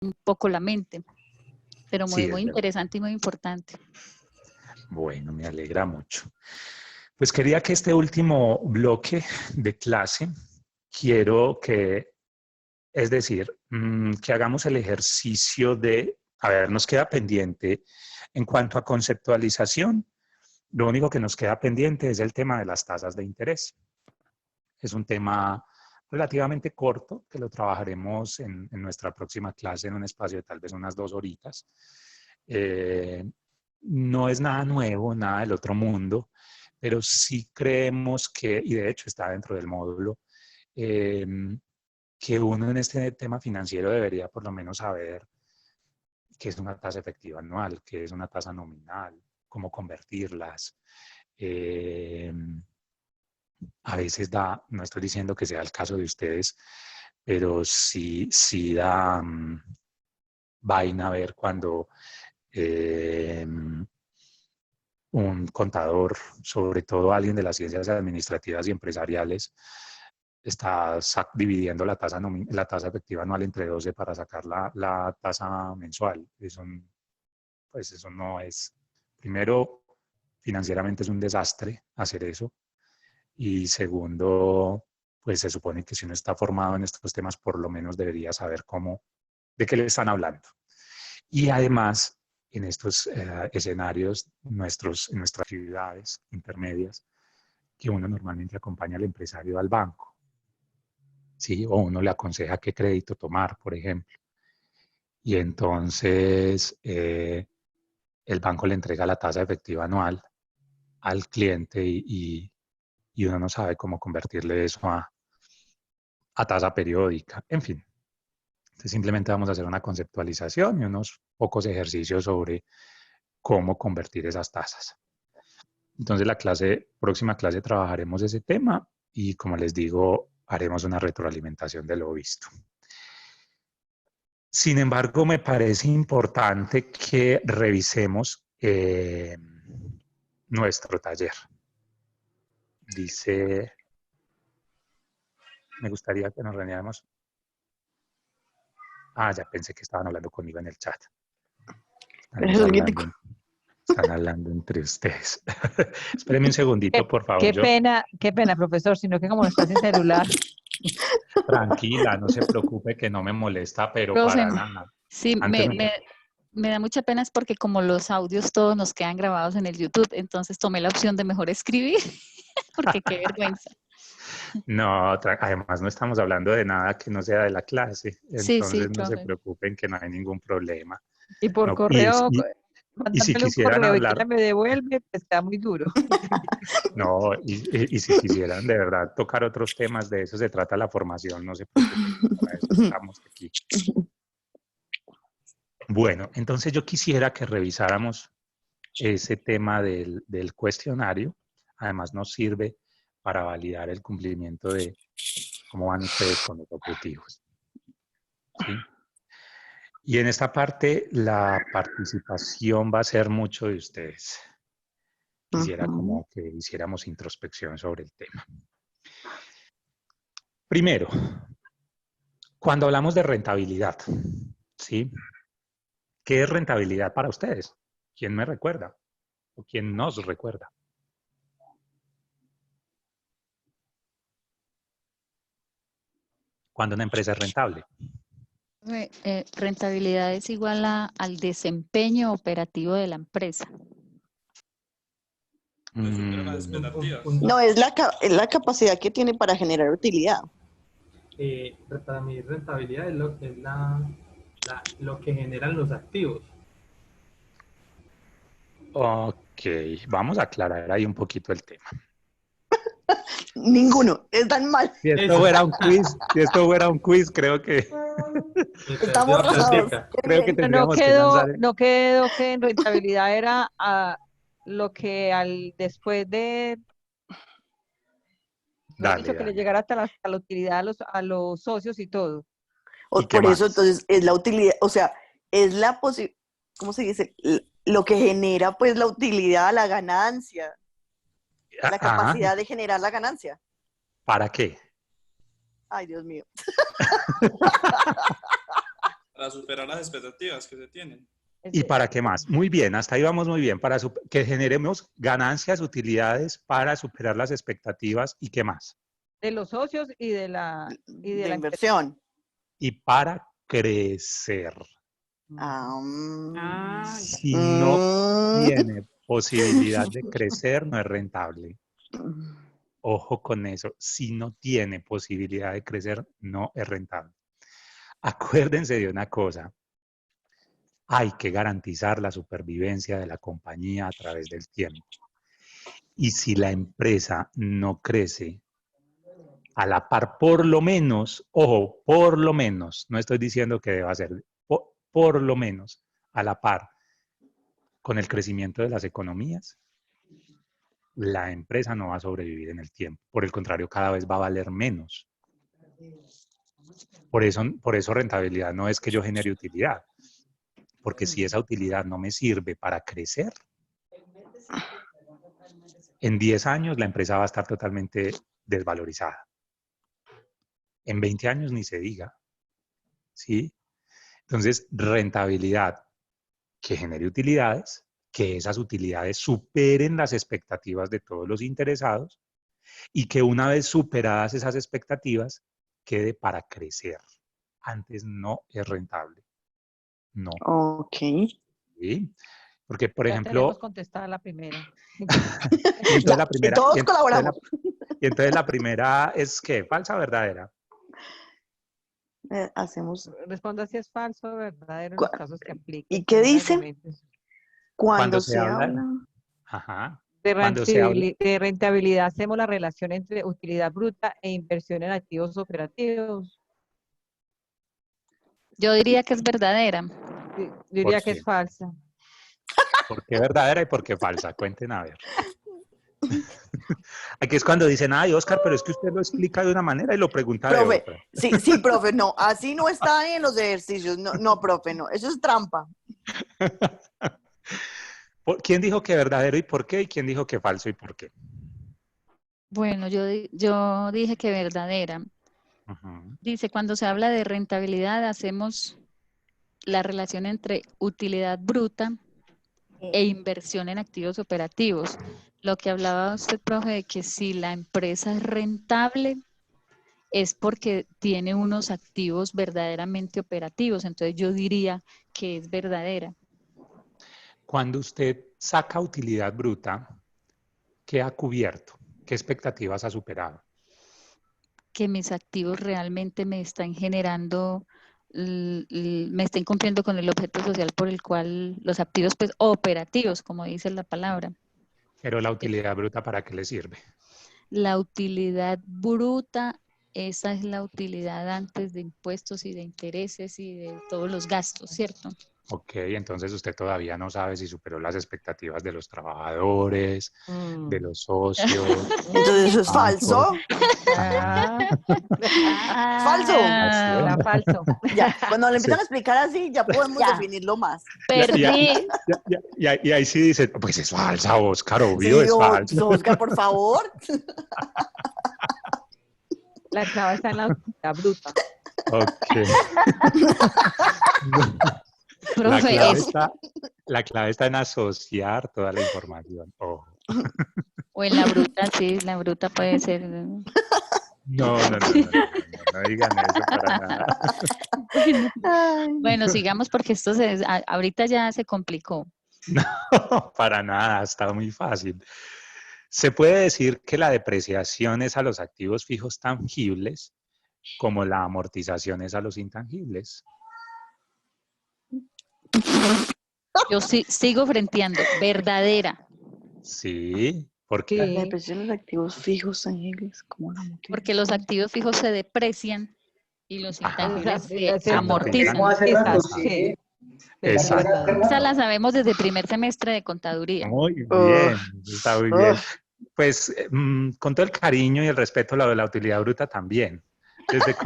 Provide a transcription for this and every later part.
un poco la mente, pero Sí, muy interesante y muy importante. Bueno, me alegra mucho. Pues quería que este último bloque de clase, es decir, que hagamos el ejercicio de, a ver, nos queda pendiente en cuanto a conceptualización, lo único que nos queda pendiente es el tema de las tasas de interés. Es un tema relativamente corto que lo trabajaremos en nuestra próxima clase en un espacio de tal vez unas 2 horitas. No es nada nuevo, nada del otro mundo, pero sí creemos que, y de hecho está dentro del módulo, que uno en este tema financiero debería por lo menos saber qué es una tasa efectiva anual, qué es una tasa nominal, cómo convertirlas. A veces da, no estoy diciendo que sea el caso de ustedes, pero sí da vaina ver cuando un contador, sobre todo alguien de las ciencias administrativas y empresariales, está dividiendo la tasa efectiva anual entre 12 para sacar la tasa mensual. Pues eso no es, primero, financieramente es un desastre hacer eso. Y segundo, pues se supone que si uno está formado en estos temas, por lo menos debería saber de qué le están hablando. Y además, en estos escenarios, en nuestras actividades intermedias, que uno normalmente acompaña al empresario al banco, ¿sí? O uno le aconseja qué crédito tomar, por ejemplo. Y entonces el banco le entrega la tasa efectiva anual al cliente y uno no sabe cómo convertirle eso a tasa periódica. En fin, entonces simplemente vamos a hacer una conceptualización y unos pocos ejercicios sobre cómo convertir esas tasas. Entonces la próxima clase trabajaremos ese tema y como les digo, haremos una retroalimentación de lo visto. Sin embargo, me parece importante que revisemos nuestro taller. Dice, me gustaría que nos reuniéramos. Ah, ya pensé que estaban hablando conmigo en el chat. Están hablando entre ustedes. Espérenme un segundito, por favor. Qué pena, profesor, sino que como está sin celular. Tranquila, no se preocupe que no me molesta, pero Profe, para nada. sí, me da mucha pena es porque como los audios todos nos quedan grabados en el YouTube, entonces tomé la opción de mejor escribir, porque qué vergüenza. No, además no estamos hablando de nada que no sea de la clase, entonces no se preocupen que no hay ningún problema. Y por no, correo, y si quisieran un correo hablar, y que me devuelve, pues está muy duro. No, y si quisieran de verdad tocar otros temas, de eso se trata la formación, no se preocupen, para eso estamos aquí. Bueno, entonces yo quisiera que revisáramos ese tema del cuestionario. Además nos sirve para validar el cumplimiento de cómo van ustedes con los objetivos. ¿Sí? Y en esta parte la participación va a ser mucho de ustedes. Quisiera como que hiciéramos introspección sobre el tema. Primero, cuando hablamos de rentabilidad, ¿sí? ¿Qué es rentabilidad para ustedes? ¿Quién me recuerda? ¿O quién nos recuerda? ¿Cuándo una empresa es rentable? Rentabilidad es igual al desempeño operativo de la empresa. No, es la capacidad que tiene para generar utilidad. Para mí rentabilidad es lo que generan los activos. Ok, vamos a aclarar ahí un poquito el tema. Ninguno, es tan mal. Si esto fuera un quiz, creo que... Estamos rosados. Creo que tendríamos que lanzar... No quedó que en rentabilidad era lo que después de... dicho que le llegara hasta la utilidad a los socios y todo. Por eso, entonces, es la utilidad, o sea, es la posibilidad, ¿cómo se dice? Lo que genera, pues, la utilidad, la ganancia. La capacidad de generar la ganancia. ¿Para qué? Ay, Dios mío. para superar las expectativas que se tienen. ¿Y para qué más? Muy bien, hasta ahí vamos muy bien. Para que generemos ganancias, utilidades para superar las expectativas y qué más. De los socios y de la de empresa. inversión. Y para crecer. Si no tiene posibilidad de crecer, no es rentable. Ojo con eso. Si no tiene posibilidad de crecer, no es rentable. Acuérdense de una cosa. Hay que garantizar la supervivencia de la compañía a través del tiempo. Y si la empresa no crece a la par, por lo menos, ojo, por lo menos, no estoy diciendo que deba ser, por lo menos a la par con el crecimiento de las economías, la empresa no va a sobrevivir en el tiempo. Por el contrario, cada vez va a valer menos. Por eso rentabilidad no es que yo genere utilidad. Porque si esa utilidad no me sirve para crecer, en 10 años la empresa va a estar totalmente desvalorizada. En 20 años ni se diga. ¿Sí? Entonces, rentabilidad que genere utilidades, que esas utilidades superen las expectativas de todos los interesados y que una vez superadas esas expectativas, quede para crecer. Antes no es rentable. No. Ok. ¿Sí? Porque, por Ya ejemplo... tenemos contestada la primera. y entonces la primera, todos colaboramos. Y entonces la primera es ¿qué? ¿Falsa o verdadera? Hacemos... Responda si es falso o verdadero en los casos que apliquen. ¿Y qué dice? Cuando se habla... Ajá. De rentabilidad hacemos la relación entre utilidad bruta e inversión en activos operativos. Yo diría que es verdadera. Yo diría que es falsa. ¿Por qué verdadera y por qué falsa? Cuenten a ver. Aquí es cuando dicen, ay, Oscar, pero es que usted lo explica de una manera y lo pregunta de otra. Sí, profe, no, así no está en los ejercicios. No, profe, no, eso es trampa. ¿Quién dijo que verdadero y por qué? ¿Y quién dijo que falso y por qué? Bueno, yo dije que verdadera. Dice, cuando se habla de rentabilidad, hacemos la relación entre utilidad bruta e inversión en activos operativos. Lo que hablaba usted, profe, de que si la empresa es rentable, es porque tiene unos activos verdaderamente operativos. Entonces yo diría que es verdadera. Cuando usted saca utilidad bruta, ¿qué ha cubierto? ¿Qué expectativas ha superado? Que mis activos realmente me están generando, me estén cumpliendo con el objeto social por el cual los activos pues, operativos, como dice la palabra. Pero la utilidad bruta, ¿para qué le sirve? La utilidad bruta, esa es la utilidad antes de impuestos y de intereses y de todos los gastos, ¿cierto? Ok, entonces usted todavía no sabe si superó las expectativas de los trabajadores, de los socios. Entonces eso es falso. Falso. Era falso. Ya, cuando le empiezan a explicar así, ya podemos definirlo más. Perdí. Y ahí sí dice, pues es falsa, Oscar, obvio, es falsa. Oscar, por favor. La clave está en la utilidad bruta. Ok. Profe, la clave está en asociar toda la información. Ojo. O en la bruta, sí, la bruta puede ser. No digan eso para nada. Bueno, sigamos porque esto ahorita ya se complicó. No, para nada, está muy fácil. Se puede decir que la depreciación es a los activos fijos tangibles como la amortización es a los intangibles. Yo sigo frenteando, verdadera. Sí, porque la depreciación de los activos fijos tangibles como la amortización. Porque los activos fijos se deprecian y los intangibles se amortizan. Sí. Exacto. Esa la sabemos desde primer semestre de contaduría. Muy bien, está muy bien. Pues con todo el cariño y el respeto a la utilidad bruta también. Desde el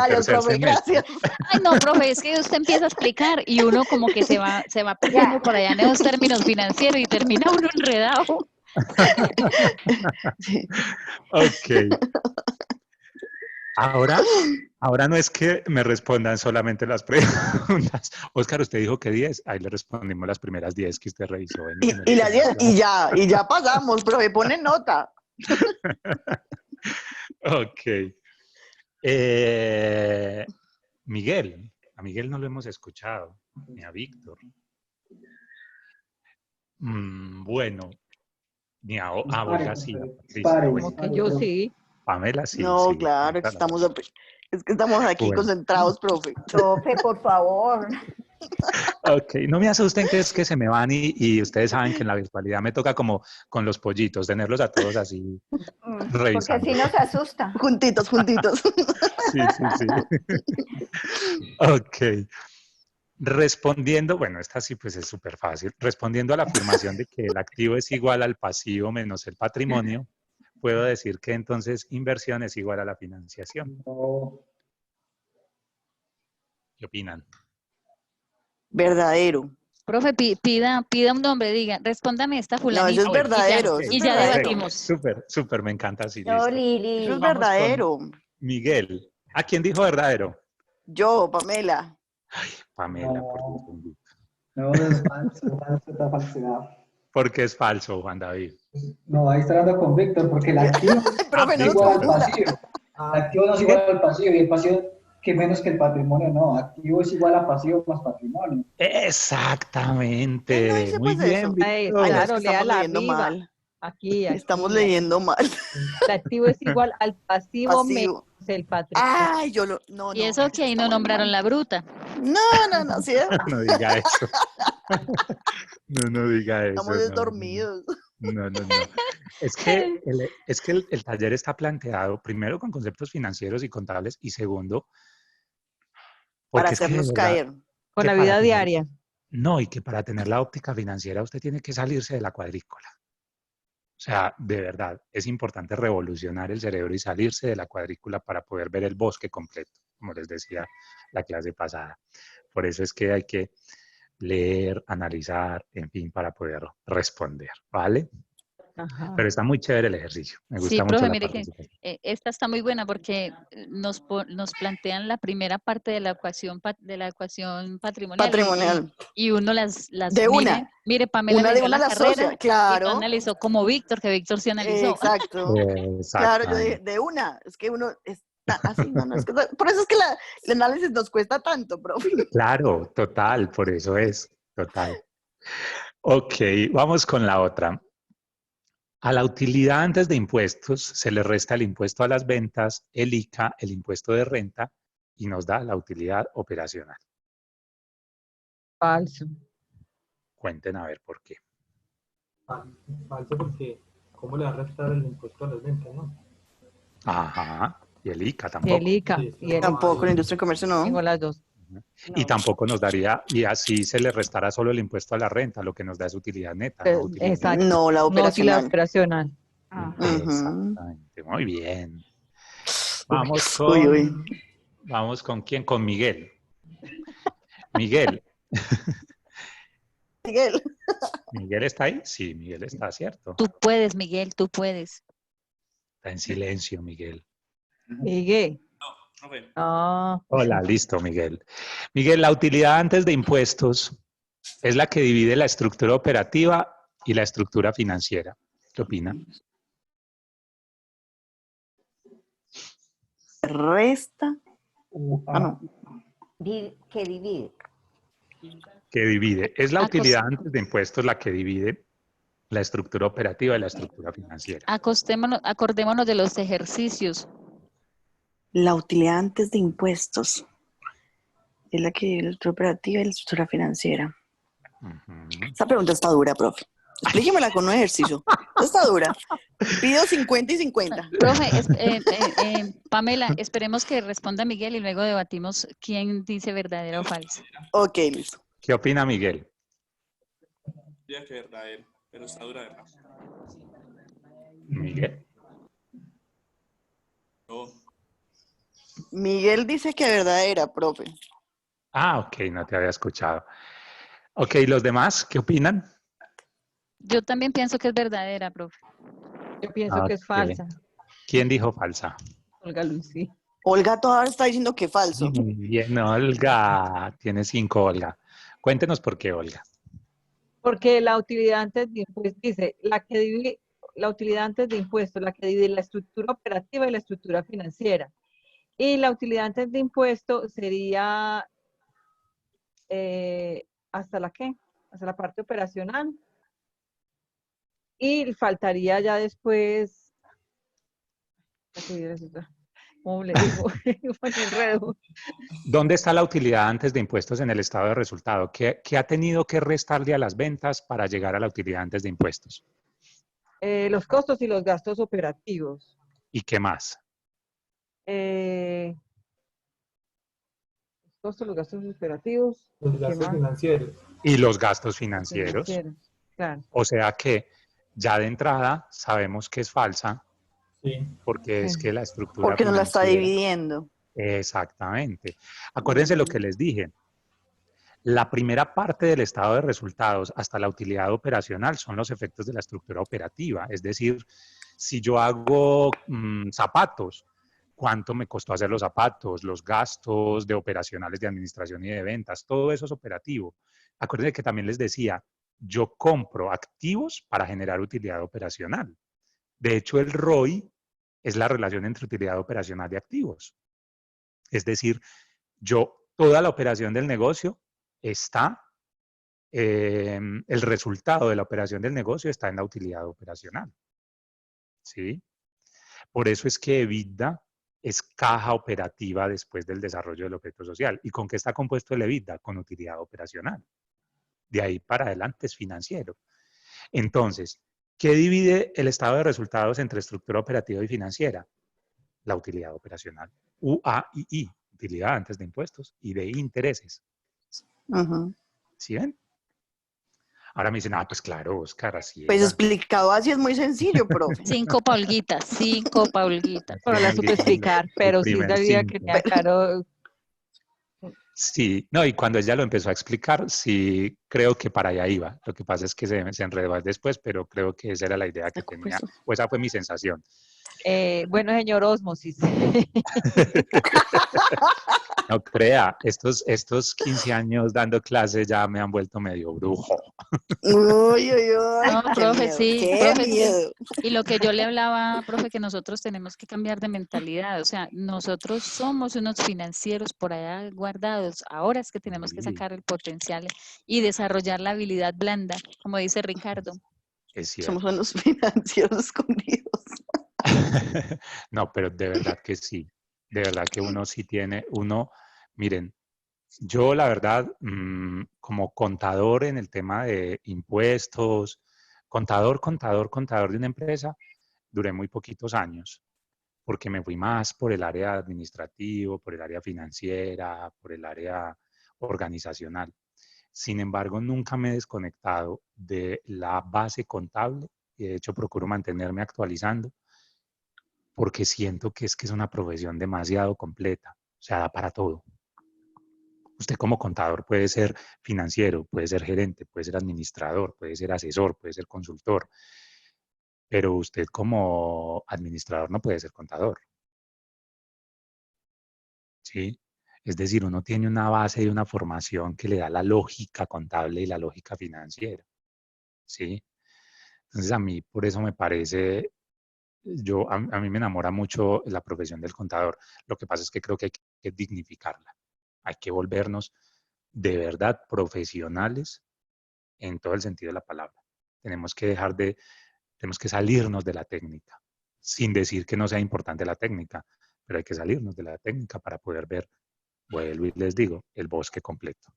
tercer semestre. Gracias. Ay, no, profe, es que usted empieza a explicar y uno como que se va perdiendo por allá en esos términos financieros y termina uno enredado. Ok. Ahora no es que me respondan solamente las preguntas. Óscar, usted dijo que 10. Ahí le respondimos las primeras 10 que usted revisó. Y ya pasamos, profe, pone nota. Ok. Miguel. A Miguel no lo hemos escuchado, ni a Víctor. Bueno, ni a Olga sí, a Patricia. Como que yo sí. Pamela sí. No, sí, claro, es que estamos aquí Bueno. concentrados, profe. Profe, por favor. Ok, no me asusten que es que se me van y ustedes saben que en la virtualidad me toca como con los pollitos, tenerlos a todos así Porque revisando. si no se asusta. Juntitos. Sí. Ok. Respondiendo, bueno, esta sí pues es súper fácil. Respondiendo a la afirmación de que el activo es igual al pasivo menos el patrimonio, puedo decir que entonces inversión es igual a la financiación. ¿Qué opinan? Verdadero. Profe, pida un nombre, diga, respóndame esta No, fulanita. eso es verdadero. Y ya debatimos. Súper, me encanta así. No, Listo. Lili. Eso es Vamos verdadero. Miguel. ¿A quién dijo verdadero? Yo, Pamela. Pamela, por Dios bendito. No, es falso, esta falsedad. ¿Por qué es falso, Juan David? No, ahí está hablando con Víctor, porque el activo Profe, no es nos igual al confunda. pasivo. El activo no es igual al pasivo, y el pasivo que menos que el patrimonio, no. Activo es igual a pasivo más patrimonio. Exactamente. No dice Muy pues bien, eso. Víctor. Ay, no, es Claro, que estamos léala leyendo arriba. mal. Aquí. Estamos leyendo mal. El activo es igual al pasivo menos el patrimonio. Ay, no. Y eso que ahí no nombraron la bruta. No, ¿sí? No diga eso. No diga eso. Estamos dormidos. No. Es que el taller está planteado primero con conceptos financieros y contables y segundo Para porque es que de hacernos verdad, caer. Con que la para vida tener- diaria. No, y que para tener la óptica financiera usted tiene que salirse de la cuadrícula. O sea, de verdad, es importante revolucionar el cerebro y salirse de la cuadrícula para poder ver el bosque completo, como les decía la clase pasada. Por eso es que hay que leer, analizar, en fin, para poder responder, ¿vale? Ajá. Pero está muy chévere el ejercicio. Me gusta Sí, mucho profe, la mire que participación. esta está muy buena porque nos plantean la primera parte de la ecuación patrimonial. Patrimonial. Y uno las De una. Mire, Pamela Una me de dio una la la carrera asocia, y claro. no analizó como Víctor, que Víctor sí analizó. Exacto. Claro, yo dije, de una. Es que uno está así, no, es que por eso es que el análisis nos cuesta tanto, profe. Claro, total, por eso es, total. Ok, vamos con la otra. A la utilidad antes de impuestos se le resta el impuesto a las ventas, el ICA, el impuesto de renta, y nos da la utilidad operacional. Falso. Cuenten a ver por qué. Falso porque ¿cómo le va a restar el impuesto a las ventas, no? Ajá, y el ICA Y tampoco. el ICA. Sí, Y el Tampoco, la industria y comercio no. Tengo las dos. Y tampoco nos daría, y así se le restará solo el impuesto a la renta, lo que nos da es utilidad neta, no utilidad. Exacto. No, la No utilidad operacional. operacional. Exactamente, muy bien. Vamos Vamos con quién, con Miguel. Miguel. ¿Miguel está ahí? Sí, Miguel está, ¿cierto? Tú puedes, Miguel, tú puedes. Está en silencio, Miguel. Miguel. No, profe. Hola, listo, Miguel. Miguel, la utilidad antes de impuestos es la que divide la estructura operativa y la estructura financiera. ¿Qué opina? Resta. No. Que divide. Que divide. Es la utilidad antes de impuestos la que divide la estructura operativa y la estructura financiera. Acordémonos de los ejercicios. La utilidad antes de impuestos es la que divide la estructura operativa y la estructura financiera. Esa pregunta está dura, profe. Explíquemela con un ejercicio. Está dura. Pido 50 y 50. Profe, Pamela, esperemos que responda Miguel y luego debatimos quién dice verdadera o falsa. Ok, listo. ¿Qué opina Miguel? Diría que verdadero, pero está dura, ¿verdad? Miguel. No. Miguel dice que verdadera, profe. Ah, ok, no te había escuchado. Ok, ¿los demás qué opinan? Yo también pienso que es verdadera, profe. Yo pienso que es Ok. falsa. ¿Quién dijo falsa? Olga Lucy. Olga todavía está diciendo que falso. Muy bien, Olga. Tiene 5, Olga. Cuéntenos por qué, Olga. Porque la utilidad antes de impuestos, dice, la utilidad antes de impuestos, la que divide la estructura operativa y la estructura financiera. Y la utilidad antes de impuestos sería ¿hasta la qué? Hasta la parte operacional. Y faltaría ya después, ¿cómo le digo? Me enredo. ¿Dónde está la utilidad antes de impuestos en el estado de resultado? ¿Qué ha tenido que restarle a las ventas para llegar a la utilidad antes de impuestos? Los costos y los gastos operativos. ¿Y qué más? Los costos, los gastos operativos. Los ¿Qué gastos más? financieros. Y los gastos financieros. Claro. O sea que ya de entrada sabemos que es falsa, Sí. porque es Sí. que la estructura Porque no la está financiera... dividiendo. Exactamente. Acuérdense lo que les dije. La primera parte del estado de resultados hasta la utilidad operacional son los efectos de la estructura operativa. Es decir, si yo hago zapatos, ¿cuánto me costó hacer los zapatos? Los gastos de operacionales de administración y de ventas, todo eso es operativo. Acuérdense que también les decía, yo compro activos para generar utilidad operacional. De hecho, el ROI es la relación entre utilidad operacional de activos. Es decir, toda la operación del negocio está, el resultado de la operación del negocio está en la utilidad operacional. ¿Sí? Por eso es que EBITDA es caja operativa después del desarrollo del objeto social. ¿Y con qué está compuesto el EBITDA? Con utilidad operacional. De ahí para adelante es financiero. Entonces, ¿qué divide el estado de resultados entre estructura operativa y financiera? La utilidad operacional. UAII, utilidad antes de impuestos y de intereses. ¿Sí ven? Ahora me dicen, pues claro, Oscar, así Pues era. explicado así es muy sencillo, profe. 5 paulguitas, 5 paulguitas. No la supe explicar, pero sí sabía que tenía claro. Sí, no, y cuando ella lo empezó a explicar, sí, creo que para allá iba. Lo que pasa es que se enredó después, pero creo que esa era la idea que tenía, o esa fue mi sensación. Bueno, señor Ósmosis. No crea, estos 15 años dando clases ya me han vuelto medio brujo. Uy, uy, uy. No, Qué profe, miedo, sí, qué profe, sí. miedo. Y lo que yo le hablaba, profe, que nosotros tenemos que cambiar de mentalidad. O sea, nosotros somos unos financieros por allá guardados. Ahora es que tenemos que sacar el potencial y desarrollar la habilidad blanda, como dice Ricardo. Es cierto. Somos unos financieros escondidos. No, pero de verdad que sí. De verdad que uno sí tiene, miren, yo la verdad, como contador en el tema de impuestos, contador de una empresa, duré muy poquitos años, porque me fui más por el área administrativo, por el área financiera, por el área organizacional. Sin embargo, nunca me he desconectado de la base contable y de hecho procuro mantenerme actualizando porque siento que es una profesión demasiado completa, o sea, da para todo. Usted como contador puede ser financiero, puede ser gerente, puede ser administrador, puede ser asesor, puede ser consultor, pero usted como administrador no puede ser contador. ¿Sí? Es decir, uno tiene una base y una formación que le da la lógica contable y la lógica financiera. ¿Sí? Entonces a mí por eso me parece, a mí me enamora mucho la profesión del contador. Lo que pasa es que creo que hay que dignificarla. Hay que volvernos de verdad profesionales en todo el sentido de la palabra. Tenemos que tenemos que salirnos de la técnica, sin decir que no sea importante la técnica, pero hay que salirnos de la técnica para poder ver, vuelvo y les digo, el bosque completo.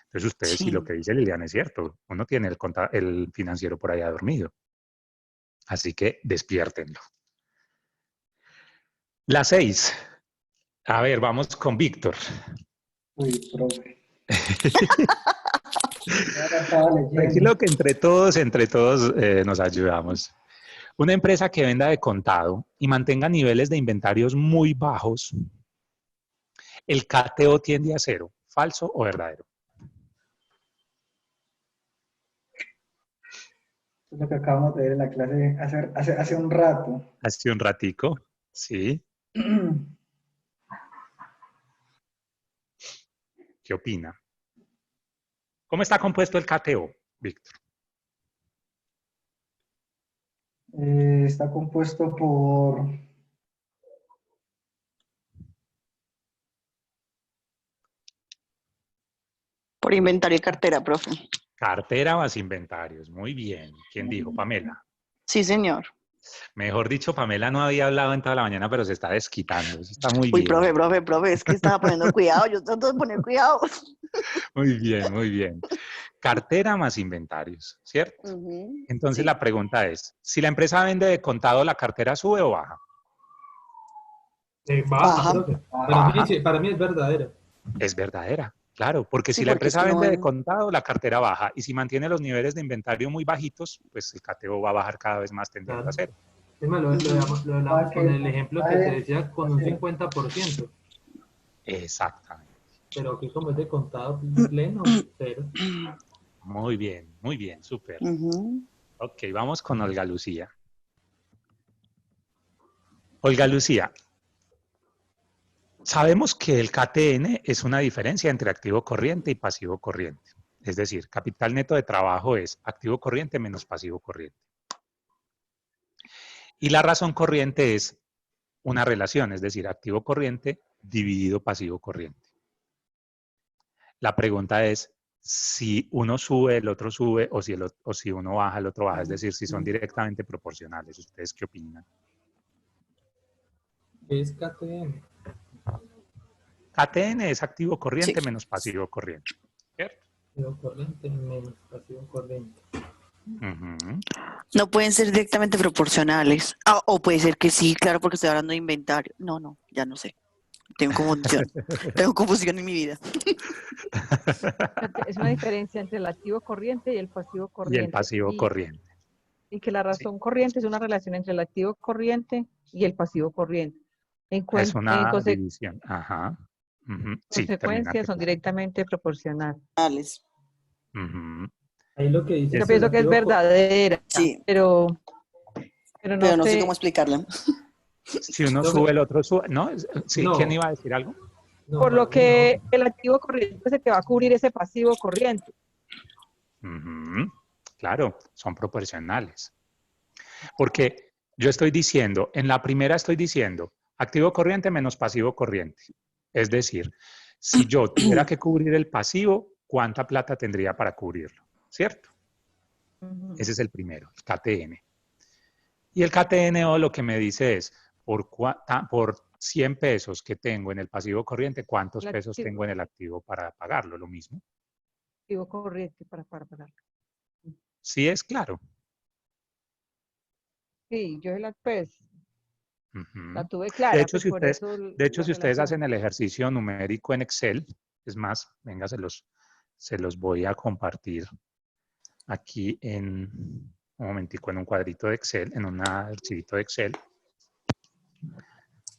Entonces ustedes, sí, lo que dice Liliana es cierto, uno tiene el financiero por allá dormido. Así que despiértenlo. La 6. A ver, vamos con Víctor. Uy, profe. Tranquilo que entre todos nos ayudamos. Una empresa que venda de contado y mantenga niveles de inventarios muy bajos, el cateo tiende a cero, ¿falso o verdadero? Es lo que acabamos de ver en la clase hace un rato. Hace un ratico, sí. ¿Qué opina? ¿Cómo está compuesto el KTO, Víctor? Está compuesto por inventario y cartera, profe. Cartera más inventarios. Muy bien. ¿Quién dijo? Pamela. Sí, señor. Mejor dicho, Pamela no había hablado en toda la mañana, pero se está desquitando. Eso está muy Uy, bien. profe, es que estaba poniendo cuidado. Yo trato de poner cuidado. Muy bien, muy bien. Cartera más inventarios, ¿cierto? Entonces Sí. la pregunta es, si la empresa vende de contado, ¿la cartera sube o baja? Baja, profe. Baja. Para mí es verdadero. Es verdadera, claro, porque Sí, si la porque es empresa que no vende de ven. contado, la cartera baja. Y si mantiene los niveles de inventario muy bajitos, pues el cateo va a bajar cada vez más tendiendo Claro. a cero. Es más, lo hablamos con el ejemplo que te decía con un Sí. 50%. Exactamente. Pero que como es de contado pleno, cero. Muy bien, súper. Ok, vamos con Olga Lucía. Olga Lucía, sabemos que el KTN es una diferencia entre activo corriente y pasivo corriente. Es decir, capital neto de trabajo es activo corriente menos pasivo corriente. Y la razón corriente es una relación, es decir, activo corriente dividido pasivo corriente. La pregunta es si uno sube, el otro sube, o si uno baja, el otro baja, es decir, si son directamente proporcionales. ¿Ustedes qué opinan? ¿Qué es KTM? KTN es activo corriente Sí. menos pasivo corriente, ¿cierto? Pasivo corriente menos pasivo corriente. No pueden ser directamente proporcionales. O puede ser que sí, claro, porque estoy hablando de inventario. No, ya no sé. Tengo confusión. Tengo confusión en mi vida. Es una diferencia entre el activo corriente y el pasivo Y corriente. el pasivo corriente. Y que la razón corriente es una relación entre el activo corriente y el pasivo corriente. Es una división. Ajá. Sí, termina. Consecuencias son directamente proporcionales. Ahí lo que dice Yo pienso que es verdadera, Sí. pero no sé cómo explicarla. Si uno sube, el otro sube. ¿No? Sí, No. ¿Quién iba a decir algo? No, por lo que el activo corriente es el que va a cubrir ese pasivo corriente. Claro, son proporcionales. Porque yo estoy diciendo, en la primera estoy diciendo activo corriente menos pasivo corriente. Es decir, si yo tuviera que cubrir el pasivo, ¿cuánta plata tendría para cubrirlo? ¿Cierto? Ese es el primero, el KTN. Y el KTNO lo que me dice es, por 100 pesos que tengo en el pasivo corriente, ¿cuántos pesos tengo en el activo para pagarlo? Lo mismo. Activo corriente para pagarlo. ¿Sí es claro? Sí, yo la tuve clara. De hecho, pues si ustedes hacen el ejercicio numérico en Excel, es más, venga, se los voy a compartir aquí en un momentico en un cuadrito de Excel, en un archivito de Excel.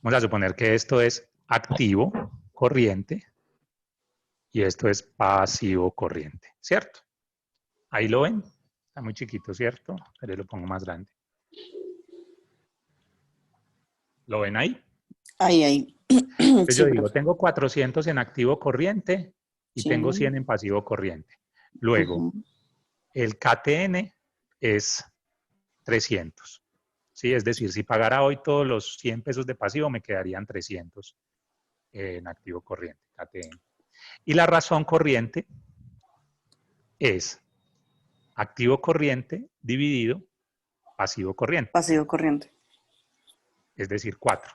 Vamos a suponer que esto es activo corriente y esto es pasivo corriente, ¿cierto? Ahí lo ven. Está muy chiquito, ¿cierto? Pero lo pongo más grande. ¿Lo ven ahí? Ahí. Entonces yo digo, tengo 400 en activo corriente y tengo 100 en pasivo corriente. Luego, el KTN es 300. ¿Sí? Es decir, si pagara hoy todos los 100 pesos de pasivo, me quedarían 300 en activo corriente, KTN. Y la razón corriente es activo corriente dividido pasivo corriente. Pasivo corriente. Es decir, 4.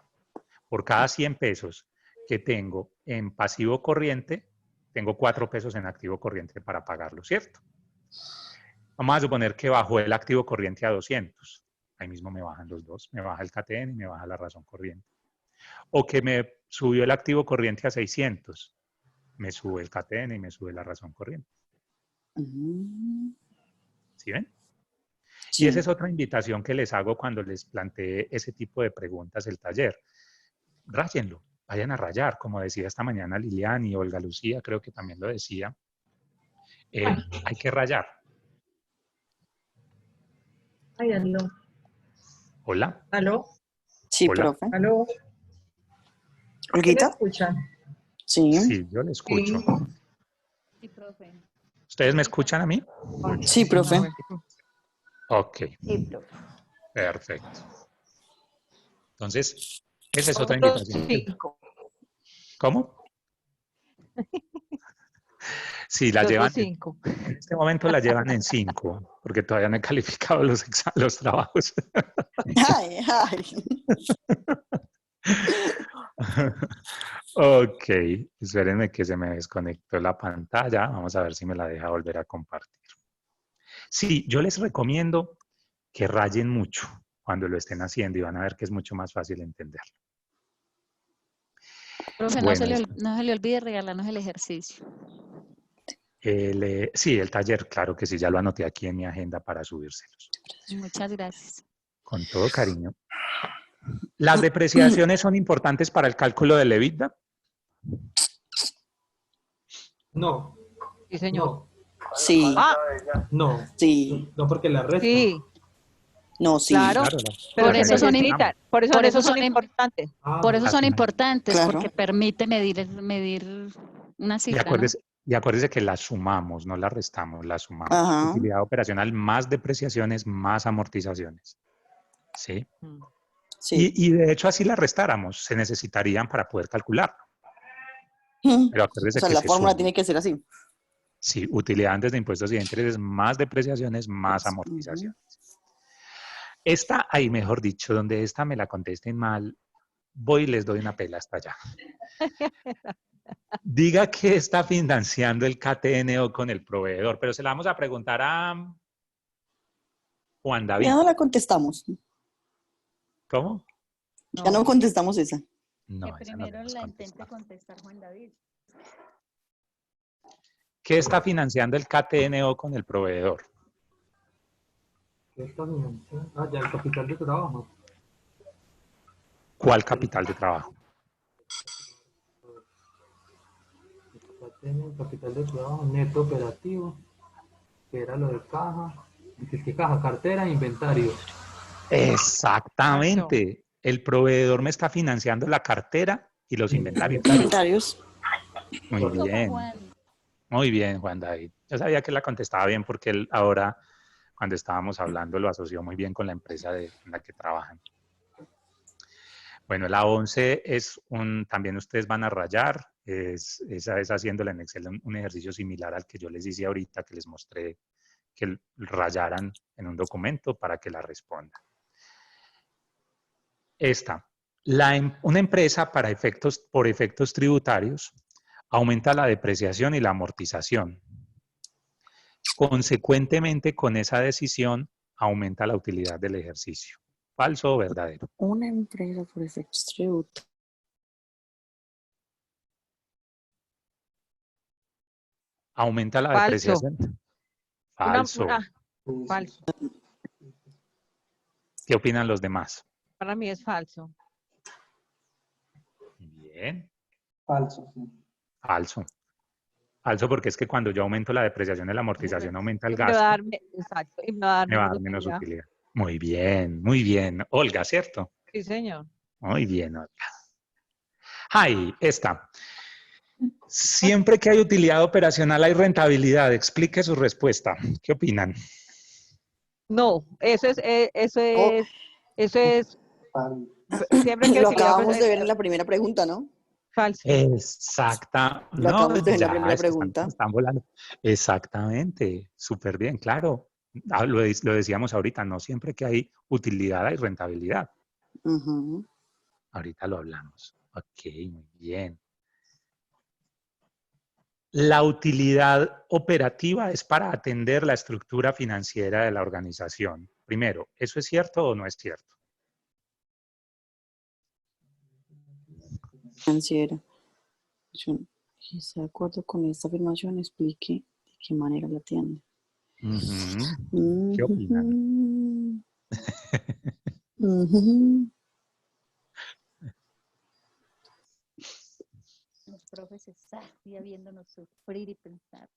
Por cada 100 pesos que tengo en pasivo corriente, tengo 4 pesos en activo corriente para pagarlo, ¿cierto? Vamos a suponer que bajó el activo corriente a 200. Ahí mismo me bajan los dos. Me baja el KTN y me baja la razón corriente. O que me subió el activo corriente a 600. Me sube el KTN y me sube la razón corriente. ¿Sí ven? Sí. Y esa es otra invitación que les hago cuando les planteé ese tipo de preguntas el taller. Ráyenlo, vayan a rayar, como decía esta mañana Lilian y Olga Lucía, creo que también lo decía. Hay que rayar. Ay, aló. ¿Hola? ¿Aló? Sí, Hola. profe. ¿Aló? ¿Olguita? ¿Me escuchan? Sí. Sí, yo le escucho. Sí. Sí, profe. ¿Ustedes me escuchan a mí? Sí, profe. Ok, Sí, profe. perfecto. Entonces, esa es otra Otros invitación. 5. ¿Cómo? Sí, la Los llevan, otros 5. en este momento la llevan en 5, porque todavía no he calificado los trabajos. Ay, ay. Ok, espérenme que se me desconectó la pantalla. Vamos a ver si me la deja volver a compartir. Sí, yo les recomiendo que rayen mucho cuando lo estén haciendo y van a ver que es mucho más fácil entenderlo. Profe, Bueno, no se le olvide regalarnos el ejercicio. sí, el taller, claro que sí, ya lo anoté aquí en mi agenda para subírselos. Muchas gracias. Con todo cariño. ¿Las depreciaciones son importantes para el cálculo del EBITDA? No, Sí, señor. no, Sí, Ah, no. sí, No porque la restan. sí, no, sí. claro. Claro, Pero Por se eso son necesitan. Por por eso eso son son importantes. Ah, Por eso son Así. importantes, Claro. porque permite medir una Y cifra, ¿no? acuérdese que las sumamos, no las restamos, las sumamos. Ajá. Utilidad operacional más depreciaciones más amortizaciones. ¿Sí? Sí. Y de hecho así las restáramos, se necesitarían para poder calcularlo. Pero O acuérdese sea, que la se fórmula suman. tiene que ser así. Sí, utilidad antes de impuestos y de intereses más depreciaciones más amortizaciones. Esta, ahí mejor dicho, donde esta me la contesten mal, voy y les doy una pela hasta allá. Diga que está financiando el KTNO con el proveedor, pero se la vamos a preguntar a Juan David. Ya no la contestamos. ¿Cómo? Ya no contestamos esa. No, Que esa no la primero hemos la contestado. intente contestar Juan David. ¿Qué está financiando el KTNO con el proveedor? ¿qué está financiando? Ah, ya el capital de trabajo. ¿Cuál capital de trabajo? El capital de trabajo neto operativo, que era lo de caja. ¿Qué caja? Cartera e inventario. Exactamente. El proveedor me está financiando la cartera y los inventarios. Comentarios. Muy bien. Muy bien, Juan David. Yo sabía que la contestaba bien porque él ahora, cuando estábamos hablando, lo asoció muy bien con la empresa en la que trabajan. Bueno, la 11 también ustedes van a rayar, esa es haciéndola en Excel, un ejercicio similar al que yo les hice ahorita, que les mostré que rayaran en un documento para que la respondan. Esta, una empresa por efectos tributarios aumenta la depreciación y la amortización. Consecuentemente, con esa decisión, aumenta la utilidad del ejercicio. ¿Falso o verdadero? Una empresa por efectos tributarios. ¿Aumenta la Falso. depreciación? Falso. Falso. ¿Qué opinan los demás? Para mí es falso. Bien. Falso. Sí. Falso. Falso porque es que cuando yo aumento la depreciación y la amortización aumenta el Y me va a gasto, dar, exacto, y me va a dar me va a dar menos menos utilidad. utilidad. Muy bien, muy bien. Olga, ¿cierto? Sí, señor. Muy bien, Olga. Ay, esta. Siempre que hay utilidad operacional hay rentabilidad. Explique su respuesta. ¿Qué opinan? No, eso es, siempre que Lo utilidad acabamos de ver en la primera pregunta, ¿no? falso. Exacta. Lo No, acabamos de ver en la ya, primera es que pregunta. están volando. Exactamente. Súper bien, claro. Lo decíamos ahorita, no siempre que hay utilidad hay rentabilidad. Ujú. Ahorita lo hablamos. Ok, muy bien. La utilidad operativa es para atender la estructura financiera de la organización. Primero, ¿eso es cierto o no es cierto? Financiera. Si está de acuerdo con esta afirmación, explique de qué manera la atiende. ¿Qué opinan? Los profes están viéndonos sufrir y pensar.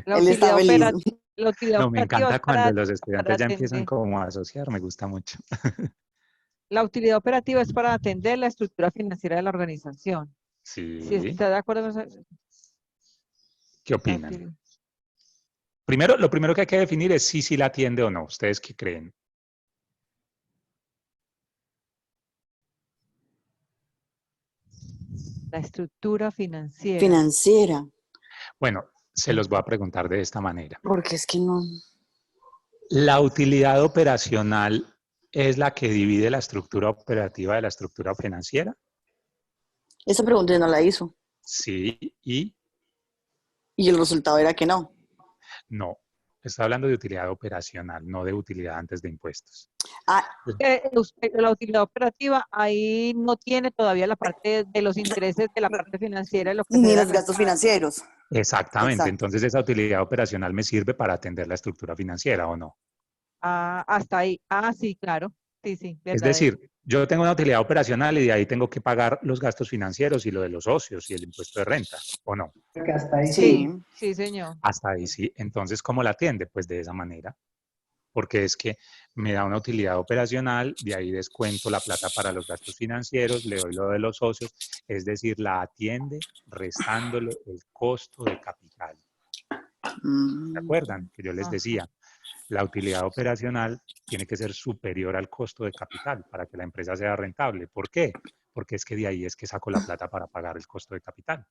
La Él está utilidad feliz. La utilidad No, me operativa encanta es para cuando los estudiantes ya empiezan atender. como a asociar, me gusta mucho. La utilidad operativa es para atender la estructura financiera de la organización. Sí. Si está de acuerdo con eso. ¿Qué opinan? Primero, lo primero que hay que definir es si la atiende o no. ¿Ustedes qué creen? La estructura financiera. Financiera. Bueno, se los voy a preguntar de esta manera. Porque es que no. ¿La utilidad operacional es la que divide la estructura operativa de la estructura financiera? Esa pregunta no la hizo. Sí, y Y el resultado era que no. no. Está hablando de utilidad operacional, no de utilidad antes de impuestos. Ah, La utilidad operativa ahí no tiene todavía la parte de los intereses de la parte financiera, lo que ni genera los gastos financieros. Exactamente. Exacto. Entonces, esa utilidad operacional me sirve para atender la estructura financiera, ¿o no? Hasta ahí. Sí, claro. Sí, Es verdadero. decir, yo tengo una utilidad operacional y de ahí tengo que pagar los gastos financieros y lo de los socios y el impuesto de renta, ¿o no? Que hasta ahí Sí. Sí, señor. Hasta ahí sí. Entonces, ¿cómo la atiende? Pues de esa manera. Porque es que me da una utilidad operacional, de ahí descuento la plata para los gastos financieros, le doy lo de los socios, es decir, la atiende restándole el costo de capital. ¿Se acuerdan? Que yo les decía, la utilidad operacional tiene que ser superior al costo de capital para que la empresa sea rentable. ¿Por qué? Porque es que de ahí es que saco la plata para pagar el costo de capital.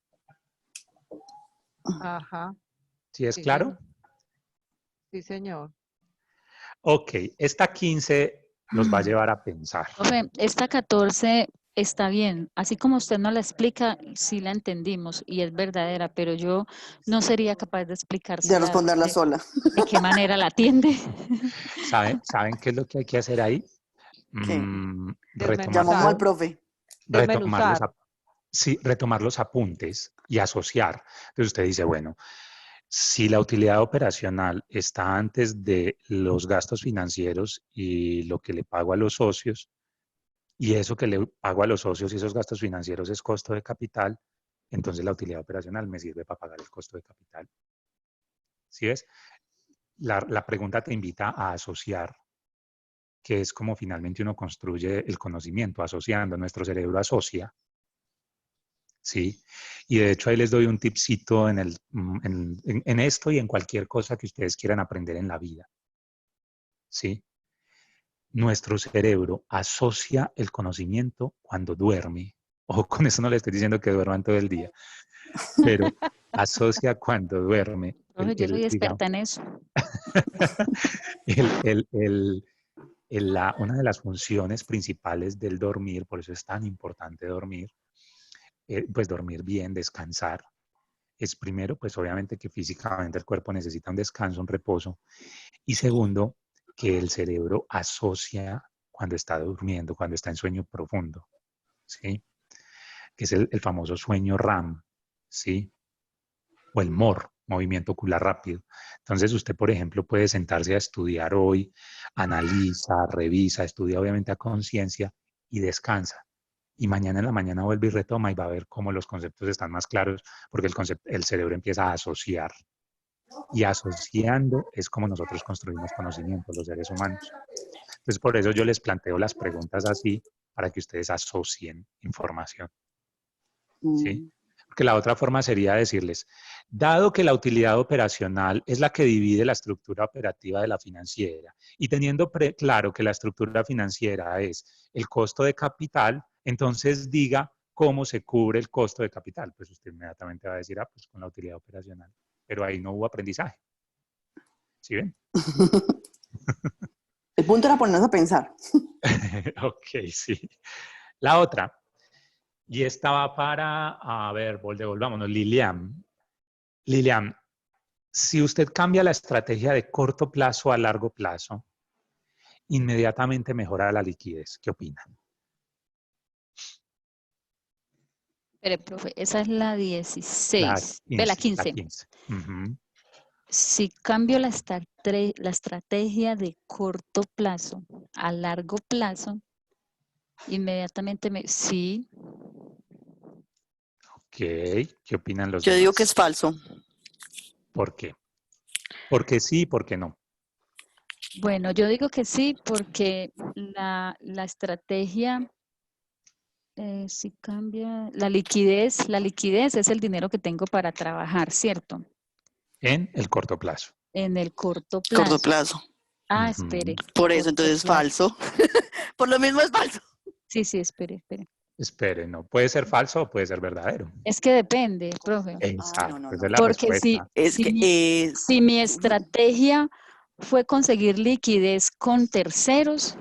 Ajá. ¿Sí es Sí, claro? señor. Sí, señor. Ok, esta 15 los va a llevar a pensar. Profe, esta 14 está bien. Así como usted nos la explica, sí la entendimos y es verdadera, pero yo no sería capaz de De explicársela responderla sola. de qué manera la atiende. ¿Saben qué es lo que hay que hacer ahí? ¿Qué? Retomar Llamamos al Desmenuzar. profe. retomar Desmenuzar. retomar los apuntes y asociar. Entonces usted dice, bueno, si la utilidad operacional está antes de los gastos financieros y lo que le pago a los socios, y eso que le pago a los socios y esos gastos financieros es costo de capital, entonces la utilidad operacional me sirve para pagar el costo de capital. ¿Sí ves? La pregunta te invita a asociar, que es como finalmente uno construye el conocimiento, asociando. Nuestro cerebro asocia. Sí, y de hecho ahí les doy un tipcito en esto y en cualquier cosa que ustedes quieran aprender en la vida. Sí, nuestro cerebro asocia el conocimiento cuando duerme. Ojo, con eso no le estoy diciendo que duerman todo el día, pero asocia cuando duerme. Profe, yo soy Digamos, experta en eso. el- el- el- una de las funciones principales del dormir, por eso es tan importante dormir, pues dormir bien, descansar, es primero, pues obviamente que físicamente el cuerpo necesita un descanso, un reposo, y segundo, que el cerebro asocia cuando está durmiendo, cuando está en sueño profundo, ¿sí? Que es el famoso sueño REM, ¿sí? O el MOR, movimiento ocular rápido. Entonces usted, por ejemplo, puede sentarse a estudiar hoy, analiza, revisa, estudia obviamente a conciencia y descansa. Y mañana en la mañana vuelve y retoma y va a ver cómo los conceptos están más claros, porque el cerebro empieza a asociar. Y asociando es como nosotros construimos conocimiento, los seres humanos. Entonces, por eso yo les planteo las preguntas así, para que ustedes asocien información. ¿Sí? Porque la otra forma sería decirles, dado que la utilidad operacional es la que divide la estructura operativa de la financiera y teniendo claro que la estructura financiera es el costo de capital, entonces diga cómo se cubre el costo de capital. Pues usted inmediatamente va a decir, pues con la utilidad operacional. Pero ahí no hubo aprendizaje. ¿Sí ven? El punto era ponernos a pensar. Ok, sí. La otra, y esta va para, a ver, devolvámonos, Lilian. Lilian, si usted cambia la estrategia de corto plazo a largo plazo, inmediatamente mejora la liquidez. ¿Qué opina? Pero, profe, esa es la 16. Ve, la 15. La 15. Si cambio la estrategia de corto plazo a largo plazo, inmediatamente sí. Ok, ¿qué opinan los Yo demás? digo que es falso. ¿Por qué? Porque sí y por qué no. Bueno, yo digo que sí porque la estrategia, si cambia, la liquidez es el dinero que tengo para trabajar, ¿cierto? En el corto plazo. En el corto plazo. Corto plazo. Ah, Ujú. espere. Por eso, Corto entonces, plazo. falso. Por lo mismo es falso. Sí, espere. Espere, no. Puede ser falso o puede ser verdadero. Es que depende, profe. Exacto, no. esa es la Porque respuesta. Es que si mi estrategia fue conseguir liquidez con terceros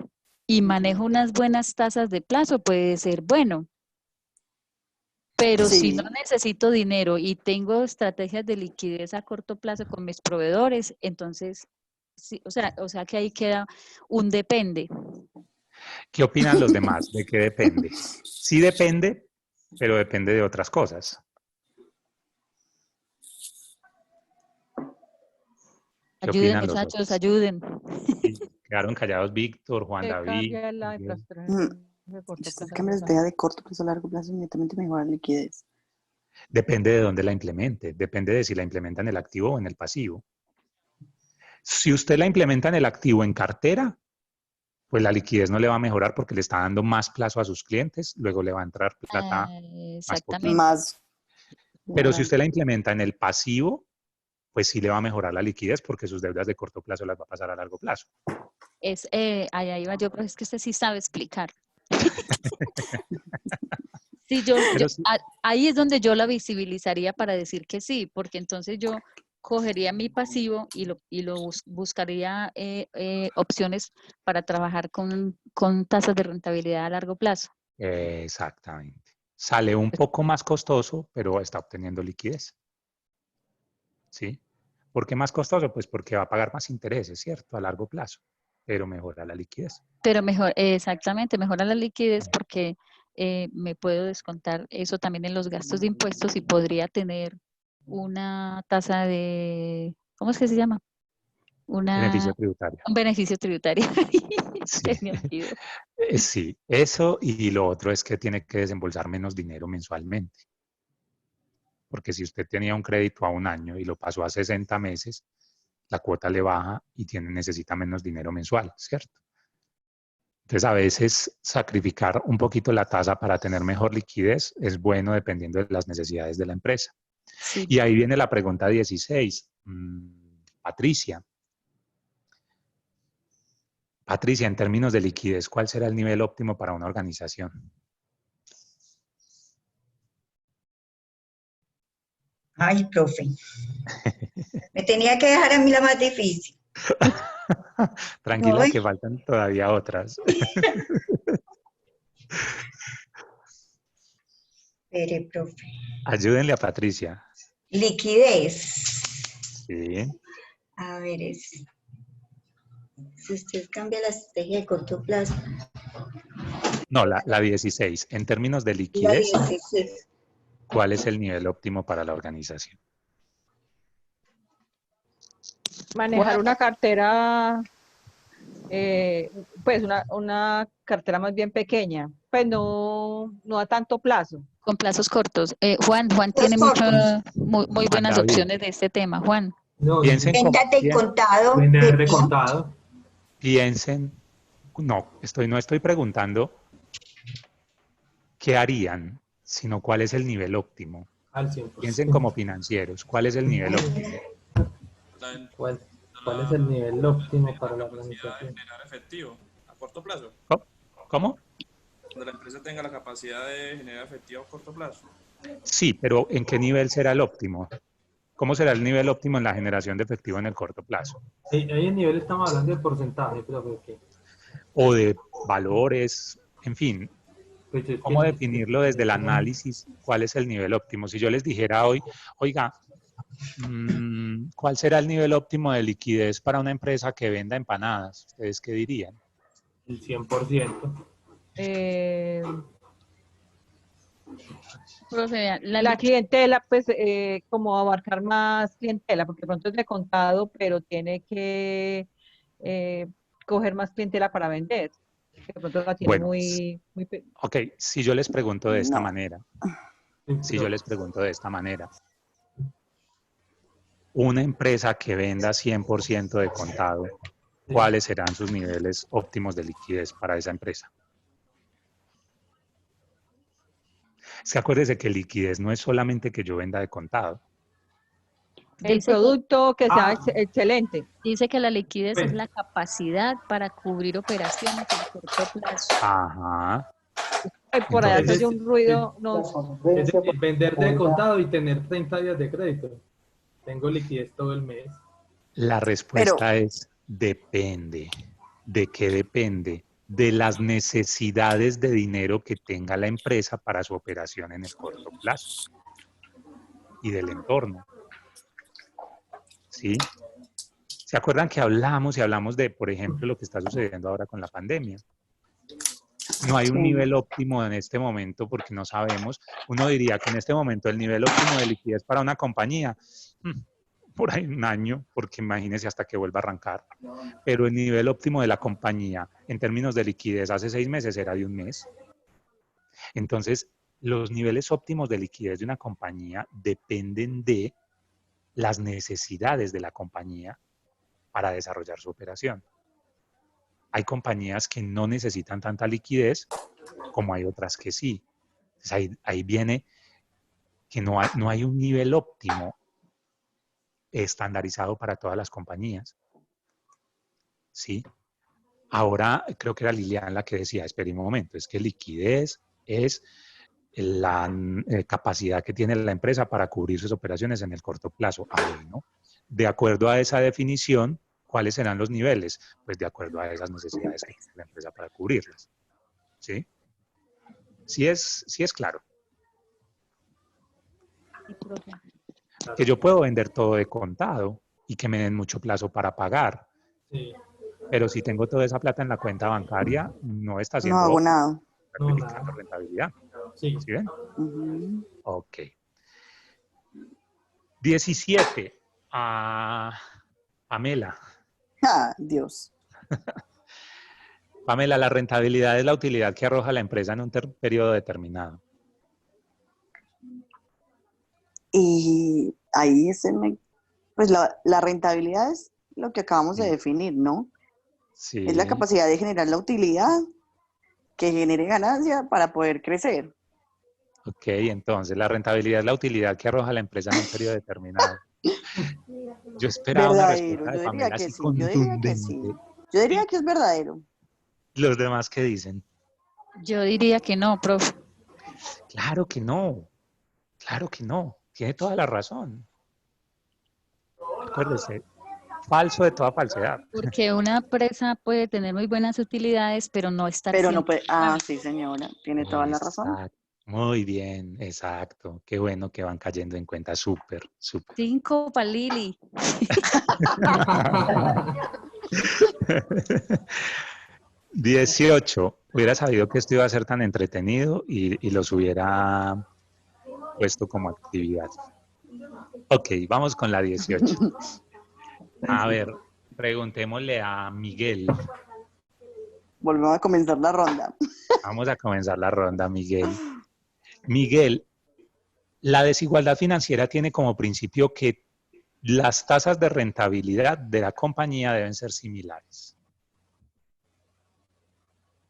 y manejo unas buenas tasas de plazo, puede ser bueno. Pero si no sí. necesito dinero y tengo estrategias de liquidez a corto plazo con mis proveedores, entonces, sí, o sea que ahí queda un depende. ¿Qué opinan los demás? ¿De qué depende? Sí depende, pero depende de otras cosas. ¿Qué Ayuden, opinan los muchachos, otros? ayuden. Sí, quedaron callados Víctor, Juan ¿Qué David. cambia la Miguel. infraestructura de corto Usted plazo? cambia la estrategia de corto plazo a largo plazo, inmediatamente mejora la liquidez. Depende de dónde la implemente. Depende de si la implementa en el activo o en el pasivo. Si usted la implementa en el activo en cartera, pues la liquidez no le va a mejorar porque le está dando más plazo a sus clientes, luego le va a entrar plata más poquito. Exactamente. Más. Pero si usted la implementa en el pasivo, pues sí le va a mejorar la liquidez porque sus deudas de corto plazo las va a pasar a largo plazo. Ahí va yo, pero es que usted sí sabe explicar. Pero sí, Ahí es donde yo la visibilizaría para decir que sí, porque entonces yo cogería mi pasivo y buscaría opciones para trabajar con tasas de rentabilidad a largo plazo. exactamente. Sale un poco más costoso, pero está obteniendo liquidez. ¿Sí? ¿Por qué más costoso? Pues porque va a pagar más intereses, ¿cierto? A largo plazo, pero mejora la liquidez. Pero exactamente, mejora la liquidez porque me puedo descontar eso también en los gastos de impuestos y podría tener una tasa de, ¿cómo es que se llama? Beneficio tributario. Un beneficio tributario. Sí. Se me olvidó. Sí, eso y lo otro es que tiene que desembolsar menos dinero mensualmente. Porque si usted tenía un crédito a un año y lo pasó a 60 meses, la cuota le baja y necesita menos dinero mensual, ¿cierto? Entonces, a veces sacrificar un poquito la tasa para tener mejor liquidez es bueno dependiendo de las necesidades de la empresa. Sí. Y ahí viene la pregunta 16. Patricia, en términos de liquidez, ¿cuál será el nivel óptimo para una organización? Ay, profe. Me tenía que dejar a mí la más difícil. Tranquila, Ay. que faltan todavía otras. Espere, profe. Ayúdenle a Patricia. Liquidez. Sí. A ver, si usted cambia la estrategia de corto plazo. No, la 16. En términos de La liquidez, 16. ¿cuál es el nivel óptimo para la organización? Manejar una cartera, pues una cartera más bien pequeña, pues no a tanto plazo. Con plazos cortos. Juan tiene muy buenas David. opciones de este tema. Juan. No, Piensen como, Ventas de contado. vender de contado. piensen, no estoy preguntando qué harían, sino cuál es el nivel óptimo. Al 100%. Piensen como financieros, ¿cuál es el nivel óptimo? ¿Cuál es el nivel óptimo para la organización? Generar efectivo a corto plazo. ¿Cómo? Cuando la empresa tenga la capacidad de generar efectivo a corto plazo. Sí, pero ¿en qué nivel será el óptimo? ¿Cómo será el nivel óptimo en la generación de efectivo en el corto plazo? Ahí en nivel estamos hablando de porcentaje, pero ¿qué? O de valores, en fin. Pues es ¿Cómo que- definirlo desde el análisis? ¿Cuál es el nivel óptimo? Si yo les dijera hoy, oiga, ¿cuál será el nivel óptimo de liquidez para una empresa que venda empanadas? ¿Ustedes qué dirían? El 100%. Profe, La clientela, pues, como abarcar más clientela, porque pronto es de contado, pero tiene que coger más clientela para vender. De pronto la tiene Bueno, ok, si yo les pregunto de esta manera, una empresa que venda 100% de contado, ¿cuáles serán sus niveles óptimos de liquidez para esa empresa? Es que acuérdese que liquidez no es solamente que yo venda de contado. el producto que sea excelente. Dice que la liquidez es la capacidad para cubrir operaciones a corto plazo. Ajá. Ay, por allá se Entonces, oye un ruido. Es decir, vender de contado y tener 30 días de crédito. Tengo liquidez todo el mes. La respuesta es depende. ¿De qué depende? De las necesidades de dinero que tenga la empresa para su operación en el corto plazo y del entorno. ¿Sí? ¿Se acuerdan que hablamos de, por ejemplo, lo que está sucediendo ahora con la pandemia? No hay un nivel óptimo en este momento porque no sabemos. Uno diría que en este momento el nivel óptimo de liquidez para una compañía, por ahí un año, porque imagínense hasta que vuelva a arrancar. Pero el nivel óptimo de la compañía en términos de liquidez hace 6 meses era de un mes. Entonces, los niveles óptimos de liquidez de una compañía dependen de las necesidades de la compañía para desarrollar su operación. Hay compañías que no necesitan tanta liquidez como hay otras que sí. Entonces ahí viene que no hay un nivel óptimo estandarizado para todas las compañías. ¿Sí? Ahora creo que era Liliana la que decía, espera un momento, es que liquidez es la capacidad que tiene la empresa para cubrir sus operaciones en el corto plazo. Bueno, de acuerdo a esa definición, ¿cuáles serán los niveles? Pues de acuerdo a esas necesidades que tiene la empresa para cubrirlas. ¿Sí? Sí es claro. Que yo puedo vender todo de contado y que me den mucho plazo para pagar. Sí. Pero si tengo toda esa plata en la cuenta bancaria, no está haciendo... No hago nada. Certificando rentabilidad. Sí. ¿Sí ven? Ok. 17. Pamela. Ah, Dios. Pamela, la rentabilidad es la utilidad que arroja la empresa en un periodo determinado. Y ahí pues la rentabilidad es lo que acabamos de definir, ¿no? Sí. Es la capacidad de generar la utilidad que genere ganancia para poder crecer. Ok, entonces la rentabilidad es la utilidad que arroja la empresa en un periodo determinado. Yo esperaba una respuesta de Pamela así contundente. Yo diría que es verdadero. ¿Los demás qué dicen? Yo diría que no, profe. Claro que no. Claro que no. Tiene toda la razón. Acuérdese, falso de toda falsedad. Porque una empresa puede tener muy buenas utilidades, pero no estar Pero no puede. Ah, sí, señora. Tiene toda la razón. Exacto. Muy bien, exacto. Qué bueno que van cayendo en cuenta. Súper, súper. 5 para Lili. 18. Hubiera sabido que esto iba a ser tan entretenido y los hubiera puesto como actividad. Ok, vamos con la 18. A ver, preguntémosle a Miguel. Volvemos a comenzar la ronda. Vamos a comenzar la ronda, Miguel. Miguel, la desigualdad financiera tiene como principio que las tasas de rentabilidad de la compañía deben ser similares.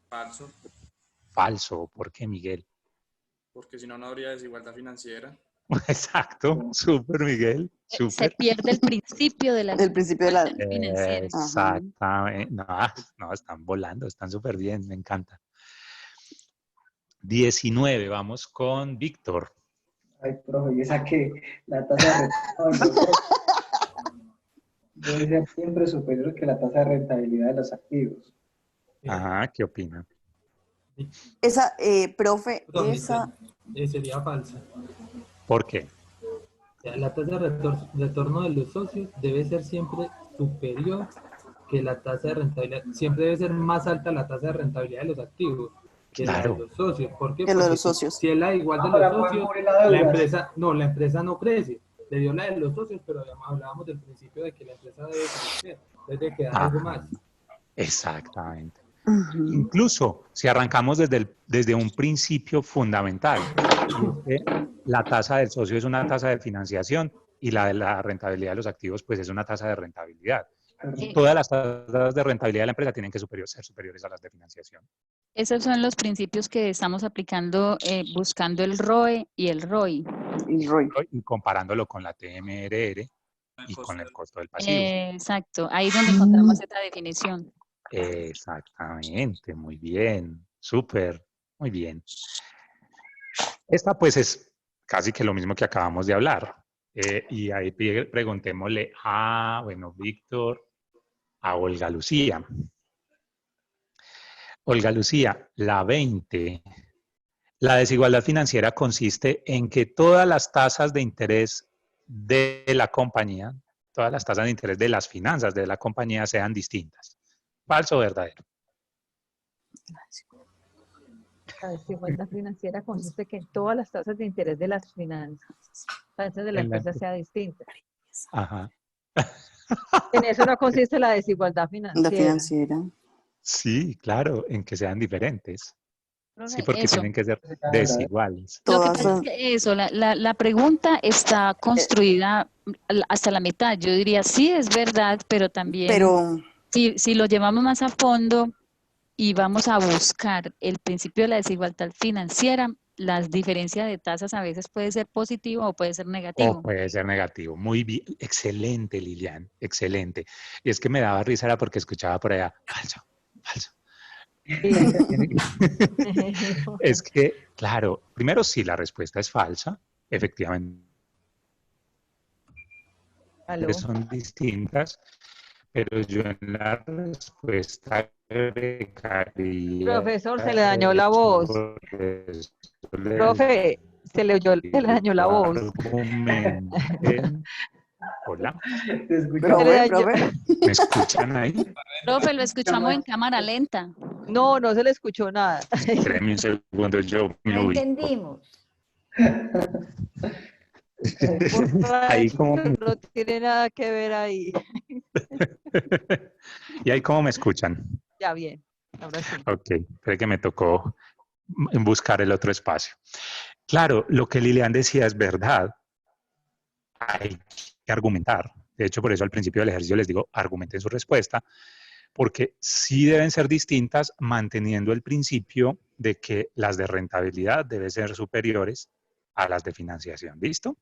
Falso. Falso, ¿por qué, Miguel? Porque si no, no habría desigualdad financiera. Exacto, súper, Miguel. Súper. Se pierde el principio de la financiera. Exactamente. No, están volando, están súper bien, me encanta. 19, vamos con Víctor. Ay, profe, yo saqué la tasa de rentabilidad. Debe ser siempre superior que la tasa de rentabilidad de los activos. Ajá, ¿qué opina? Esa, profe, esa... Sería falsa. ¿Por qué? La tasa de retorno de los socios debe ser siempre superior que la tasa de rentabilidad. Siempre debe ser más alta la tasa de rentabilidad de los activos que la de los socios. ¿Por qué? Que Porque los socios. si es la igual de los socios, la empresa no crece. Le dio la de los socios, pero además hablábamos del principio de que la empresa debe crecer, debe quedar algo más. Exactamente. Incluso si arrancamos desde un principio fundamental, la tasa del socio es una tasa de financiación y la de la rentabilidad de los activos pues es una tasa de rentabilidad. Todas las tasas de rentabilidad de la empresa tienen que ser superiores a las de financiación. Esos son los principios que estamos aplicando buscando el ROE y el ROI. Y comparándolo con la TMRR y con el costo del pasivo. Exacto, ahí es donde encontramos esta definición. Exactamente, muy bien, súper, muy bien. Esta pues es casi que lo mismo que acabamos de hablar. Y ahí preguntémosle a, bueno, Víctor, a Olga Lucía. Olga Lucía, la 20. La desigualdad financiera consiste en que todas las tasas de interés de la compañía, todas las tasas de interés de las finanzas de la compañía sean distintas. ¿Falso o verdadero? La desigualdad financiera consiste que todas las tasas de interés de las finanzas de la empresa sea distinta. Ajá. En eso no consiste la desigualdad financiera. La financiera. Sí, claro, en que sean diferentes. Sí, porque eso. tienen que ser desiguales. Lo que pasa es que eso, la pregunta está construida hasta la mitad. Yo diría, sí, es verdad, pero también si lo llevamos más a fondo y vamos a buscar el principio de la desigualdad financiera, las diferencias de tasas a veces puede ser positivo o puede ser negativo. O puede ser negativo. Muy bien. Excelente, Lilian. Excelente. Y es que me daba risa era porque escuchaba por allá, falso, falso. Es que, claro, primero sí, la respuesta es falsa, efectivamente. ¿Aló? Son distintas, pero yo en la respuesta agregaría... Profesor, se le dañó la voz. Profe, se le dañó la voz. Hola. Profe. ¿Me escuchan ahí? Profe, lo escuchamos en cámara lenta. No, no se le escuchó nada. Espérame un segundo, yo me No ubico. entendimos. Ahí como... No tiene nada que ver ahí. ¿Y ahí cómo me escuchan? Ya, bien. Ahora sí. Ok, creo que me tocó buscar el otro espacio. Claro, lo que Lilian decía es verdad. Hay que argumentar. De hecho, por eso al principio del ejercicio les digo, argumenten su respuesta, porque sí deben ser distintas manteniendo el principio de que las de rentabilidad deben ser superiores a las de financiación. ¿Listo?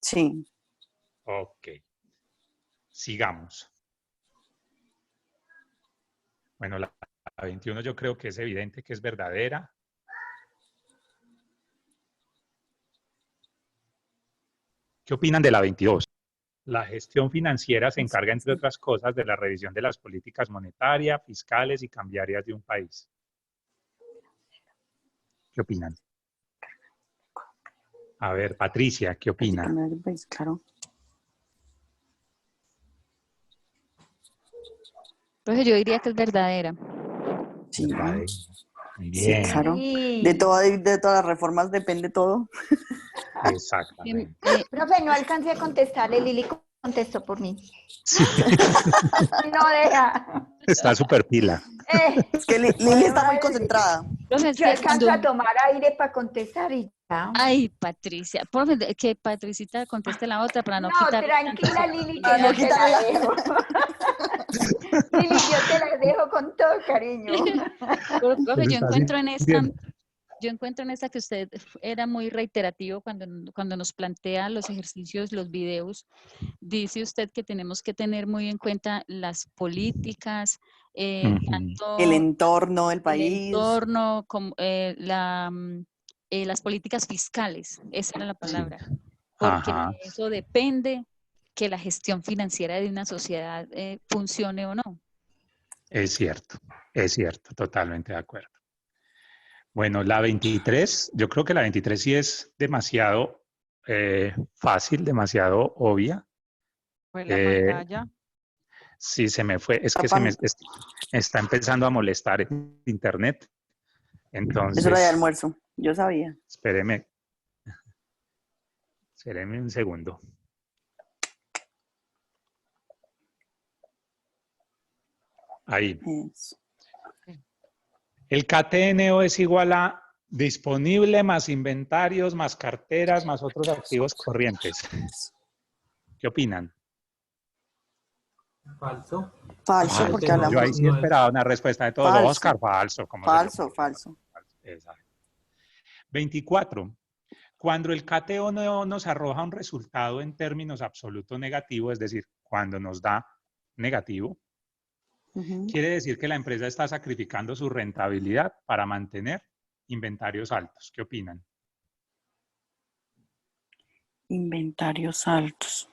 Sí. Ok. Sigamos. Bueno, la 21 yo creo que es evidente que es verdadera. ¿Qué opinan de la 22? La gestión financiera se encarga, entre otras cosas, de la revisión de las políticas monetarias, fiscales y cambiarias de un país. ¿Qué opinan? A ver, Patricia, ¿qué opina? Claro. Entonces yo diría que es verdadera. Sí, Verdadera. sí, Bien. claro. De todas las reformas depende todo. Exactamente. Profe, no alcancé a contestarle, Lili contestó por mí. Sí. No deja. Está súper pila. Es que Lili está muy concentrada. Yo alcanzo a tomar aire para contestar y ya. Ay, Patricia. Profe, que Patricita conteste la otra para no No, quitar. tranquila, Lili, que yo te la dejo. Lili, yo te la dejo con todo cariño. Profe, yo encuentro en esta que usted era muy reiterativo cuando nos plantea los ejercicios, los videos. Dice usted que tenemos que tener muy en cuenta las políticas, tanto el entorno del país. El entorno, como, las políticas fiscales, esa era la palabra. Sí. Porque eso depende que la gestión financiera de una sociedad funcione o no. Es cierto, totalmente de acuerdo. Bueno, la 23, yo creo que la 23 sí es demasiado fácil, demasiado obvia. Pues la pantalla. Sí, se me fue. Es que se me está empezando a molestar el internet. Entonces. Es hora de almuerzo. Yo sabía. Espéreme un segundo. Ahí. El KTNO es igual a disponible más inventarios, más carteras, más otros activos corrientes. ¿Qué opinan? Falso. Falso, porque hablamos. Yo ahí sí esperaba una respuesta de todos. Falso. Oscar, falso. Falso. Exacto. 24. Cuando el KTO no nos arroja un resultado en términos absolutos negativo, es decir, cuando nos da negativo, quiere decir que la empresa está sacrificando su rentabilidad para mantener inventarios altos. ¿Qué opinan? Inventarios altos.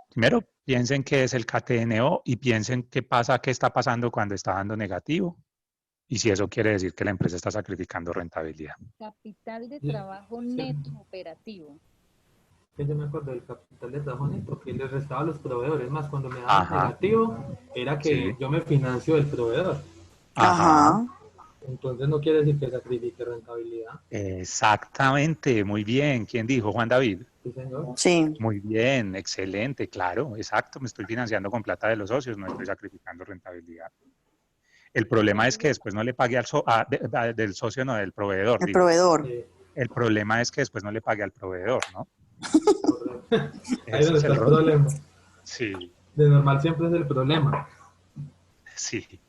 Primero, piensen qué es el KTNO y piensen qué está pasando cuando está dando negativo. Y si eso quiere decir que la empresa está sacrificando rentabilidad. Capital de trabajo neto operativo. Yo me acuerdo del capital de trabajo neto que le restaba a los proveedores. Más cuando me daban negativo, era que yo me financio del proveedor. Ajá. Entonces no quiere decir que sacrifique rentabilidad. Exactamente, muy bien. ¿Quién dijo? Juan David. Sí, señor. Sí. Muy bien, excelente, claro, exacto. Me estoy financiando con plata de los socios, no estoy sacrificando rentabilidad. El problema es que después no le pague del socio, no, del proveedor. El proveedor. El problema es que después no le pague al proveedor, ¿no? Ahí es donde está el problema. Sí. De normal siempre es el problema. Sí.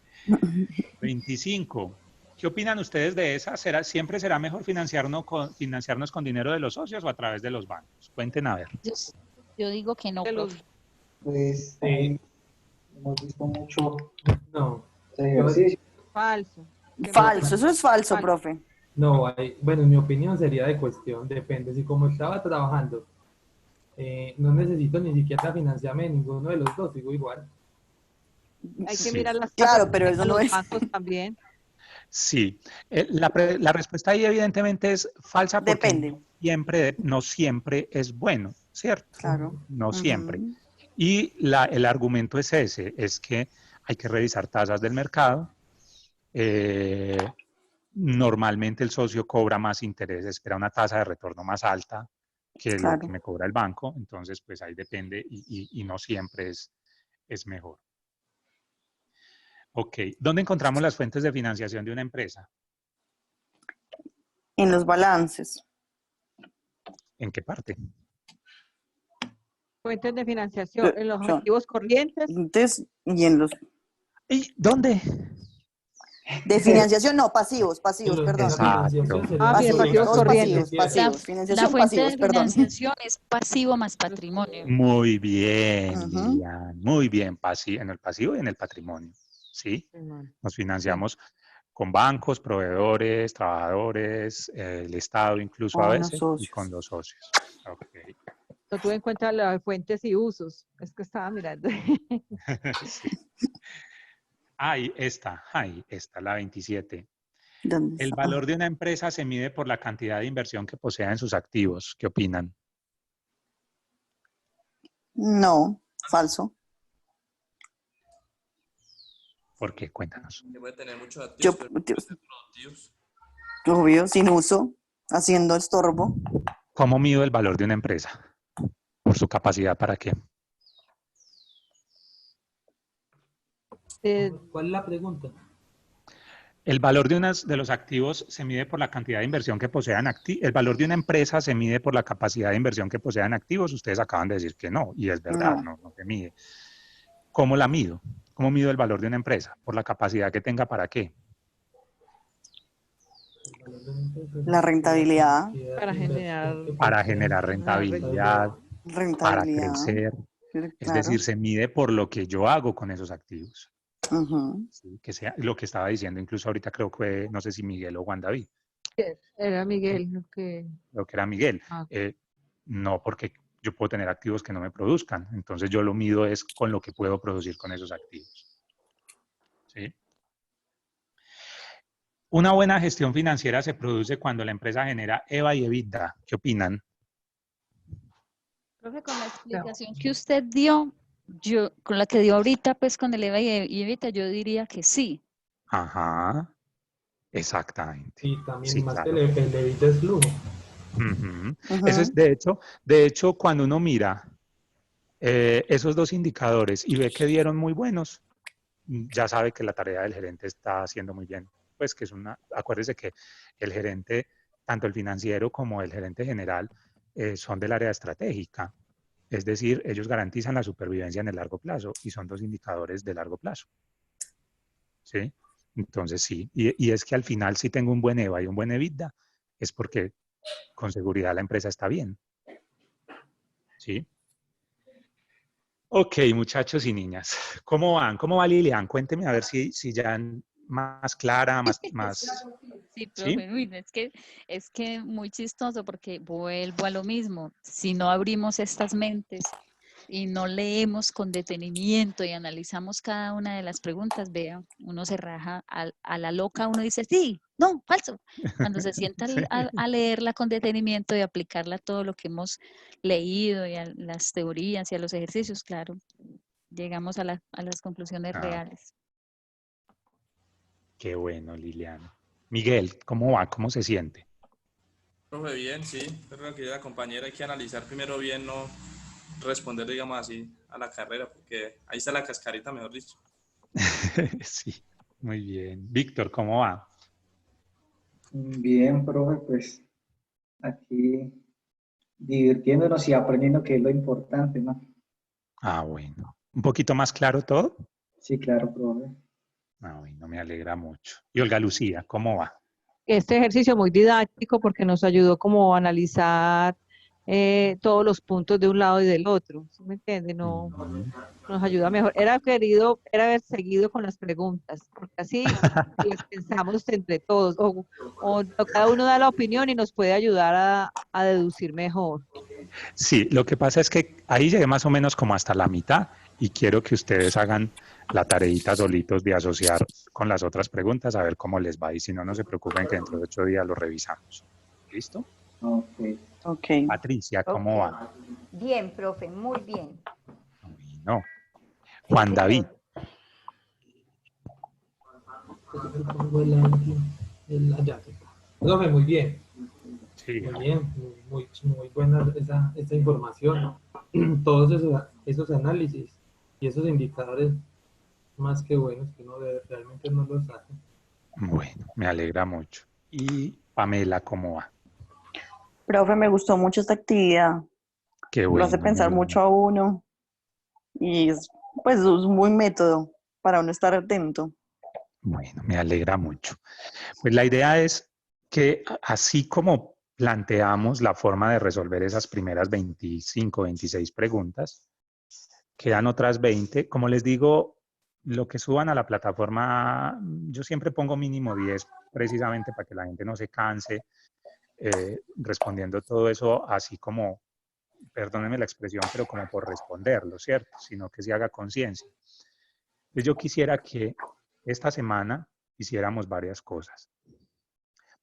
25. ¿Qué opinan ustedes de esa? ¿Siempre será mejor financiarnos con dinero de los socios o a través de los bancos? Cuenten a ver. Yo digo que no, profe. Pues hemos visto mucho ese ejercicio. Falso. Falso, eso es falso, profe. No, bueno, en mi opinión sería de cuestión, depende. Si como estaba trabajando, no necesito ni siquiera financiarme de ninguno de los dos, sigo igual. Hay que mirar las Claro, pero eso no los es. bancos también. Sí, la respuesta ahí evidentemente es falsa porque depende. No siempre es bueno, ¿cierto? Claro. No siempre. Y el argumento es ese, es que hay que revisar tasas del mercado. Normalmente el socio cobra más interés, espera una tasa de retorno más alta que lo que me cobra el banco, entonces pues ahí depende y no siempre es mejor. Ok, ¿dónde encontramos las fuentes de financiación de una empresa? En los balances. ¿En qué parte? Fuentes de financiación, en los activos corrientes. Y en los... ¿Y dónde? De financiación, no, pasivos, perdón. Pasivos corrientes. Financiación, la fuente de financiación es pasivo más patrimonio. Muy bien, Lilian, muy bien, en el pasivo y en el patrimonio, ¿sí? Nos financiamos con bancos, proveedores, trabajadores, el Estado incluso a veces, y con los socios. Okay. No tuve en cuenta las fuentes y usos, es que estaba mirando. Sí. Ahí está, la 27. El valor de una empresa se mide por la cantidad de inversión que posea en sus activos. ¿Qué opinan? No, falso. ¿Por qué? Cuéntanos. Que puede tener muchos activos, pero puede ser productivos. Obvio, sin uso, haciendo estorbo. ¿Cómo mido el valor de una empresa? ¿Por su capacidad para qué? ¿Cuál es la pregunta? El valor de los activos se mide por la cantidad de inversión que posean activos. El valor de una empresa se mide por la capacidad de inversión que posean activos. Ustedes acaban de decir que no, y es verdad, no se mide. ¿Cómo la mido? ¿Cómo mido el valor de una empresa? ¿Por la capacidad que tenga para qué? La rentabilidad. Para generar rentabilidad, para crecer. Es decir, se mide por lo que yo hago con esos activos. Sí, que sea lo que estaba diciendo, incluso ahorita creo que, no sé si Miguel o Juan David. Era Miguel. Creo que era Miguel. No, porque yo puedo tener activos que no me produzcan. Entonces yo lo mido es con lo que puedo producir con esos activos. ¿Sí? Una buena gestión financiera se produce cuando la empresa genera EVA y EBITDA. ¿Qué opinan? Profe, con la explicación que usted dio, con la que dio ahorita, pues con el EVA y EBITDA, yo diría que sí. Ajá, exactamente. Y también sí, más claro. que el EBITDA es flujo. Eso es, de hecho, cuando uno mira esos dos indicadores y ve que dieron muy buenos, ya sabe que la tarea del gerente está haciendo muy bien. Pues que acuérdese que el gerente, tanto el financiero como el gerente general, son del área estratégica. Es decir, ellos garantizan la supervivencia en el largo plazo y son dos indicadores de largo plazo. ¿Sí? Entonces sí, y es que al final si tengo un buen EVA y un buen EBITDA, es porque con seguridad la empresa está bien. ¿Sí? Ok, muchachos y niñas, ¿cómo van? ¿Cómo va Lilian? Cuénteme a ver si ya más clara, más... Sí, profe, uy, es que muy chistoso porque vuelvo a lo mismo. Si no abrimos estas mentes y no leemos con detenimiento y analizamos cada una de las preguntas, vea, uno se raja a la loca, uno dice, sí, no, falso. Cuando se sienta Sí. a leerla con detenimiento y aplicarla a todo lo que hemos leído y a las teorías y a los ejercicios, claro, llegamos a las conclusiones reales. Qué bueno, Liliana. Miguel, ¿cómo va? ¿Cómo se siente? Profe, bien, sí. Pero que la compañera hay que analizar primero bien, no responder, digamos así, a la carrera, porque ahí está la cascarita, mejor dicho. Sí, muy bien. Víctor, ¿cómo va? Bien, profe, pues aquí divirtiéndonos y aprendiendo, que es lo importante, ¿no? Ah, bueno. ¿Un poquito más claro todo? Sí, claro, profe. Ah, bueno, me alegra mucho. Y Olga Lucía, ¿cómo va? Este ejercicio muy didáctico porque nos ayudó como a analizar todos los puntos de un lado y del otro, ¿sí me entiende? No, nos ayuda mejor. Era haber seguido con las preguntas, porque así las pensamos entre todos, o cada uno da la opinión y nos puede ayudar a deducir mejor. Sí, lo que pasa es que ahí llegué más o menos como hasta la mitad y quiero que ustedes hagan la tareita solitos de asociar con las otras preguntas a ver cómo les va y si no, no se preocupen que dentro de 8 días lo revisamos. ¿Listo? Ok. Patricia, ¿cómo va? Bien, profe, muy bien. No. Juan David. Profe, muy bien. Sí. Muy bien, muy buena esa información. Todos esos análisis y esos indicadores más que buenos que uno realmente no los hace. Bueno, me alegra mucho. Y Pamela, ¿cómo va? Profe, me gustó mucho esta actividad. Qué Lo bueno. hace pensar mucho a uno y pues es muy método para uno estar atento. Bueno, me alegra mucho. Pues la idea es que así como planteamos la forma de resolver esas primeras 25, 26 preguntas, quedan otras 20. Como les digo, lo que suban a la plataforma, yo siempre pongo mínimo 10 precisamente para que la gente no se canse respondiendo todo eso así como, perdónenme la expresión, pero como por responderlo, ¿cierto? Sino que se haga conciencia. Entonces yo quisiera que esta semana hiciéramos varias cosas.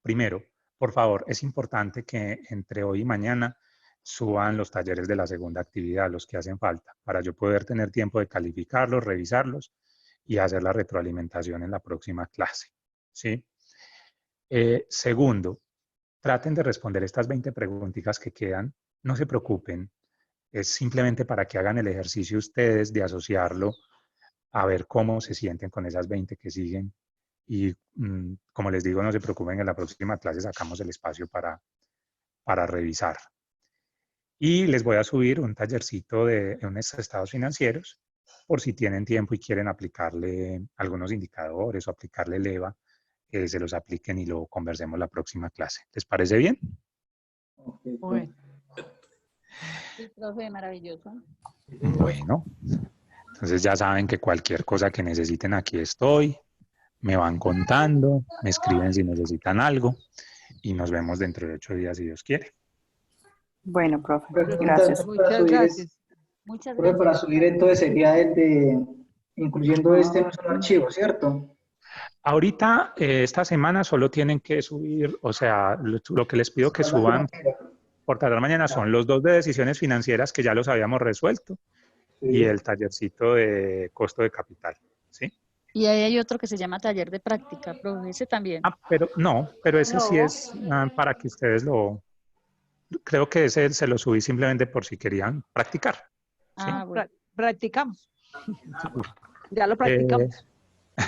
Primero, por favor, es importante que entre hoy y mañana suban los talleres de la segunda actividad, los que hacen falta, para yo poder tener tiempo de calificarlos, revisarlos y hacer la retroalimentación en la próxima clase. ¿Sí? Segundo, traten de responder estas 20 preguntitas que quedan. No se preocupen, es simplemente para que hagan el ejercicio ustedes de asociarlo a ver cómo se sienten con esas 20 que siguen. Y como les digo, no se preocupen, en la próxima clase sacamos el espacio para revisar. Y les voy a subir un tallercito de unos estados financieros por si tienen tiempo y quieren aplicarle algunos indicadores o aplicarle el EVA, se los apliquen y lo conversemos la próxima clase. ¿Les parece bien? Bueno. Sí, profe, maravilloso. Bueno, entonces ya saben que cualquier cosa que necesiten aquí estoy. Me van contando, me escriben si necesitan algo y nos vemos dentro de 8 días si Dios quiere. Bueno, profe, Gracias. Muchas gracias. Muchas Profe, para gracias. subir entonces sería incluyendo este en un archivo, ¿cierto? Ahorita, esta semana solo tienen que subir, o sea, lo que les pido que suban por tardar mañana son los 2 de decisiones financieras que ya los habíamos resuelto y el tallercito de costo de capital, ¿sí? Y ahí hay otro que se llama taller de práctica, profe, ese también. Ah, pero ese sí es para que ustedes creo que ese se lo subí simplemente por si querían practicar. ¿Sí? Ah, bueno. Practicamos. Ya lo practicamos.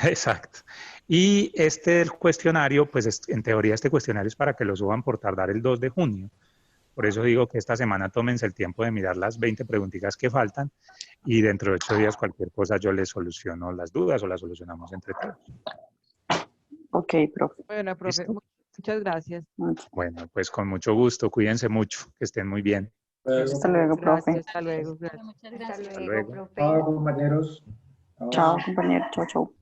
Exacto. Y el cuestionario, pues en teoría este cuestionario es para que lo suban por tardar el 2 de junio. Por eso digo que esta semana tómense el tiempo de mirar las 20 preguntitas que faltan y dentro de 8 días cualquier cosa yo les soluciono las dudas o las solucionamos entre todos. Ok, profe. Bueno, profe, Muchas gracias. Bueno, pues con mucho gusto, cuídense mucho, que estén muy bien. Hasta luego, profe. Gracias, hasta luego. Gracias. Muchas gracias. Hasta luego. profe. Chao, compañeros. Chao, compañero. Chao, chao.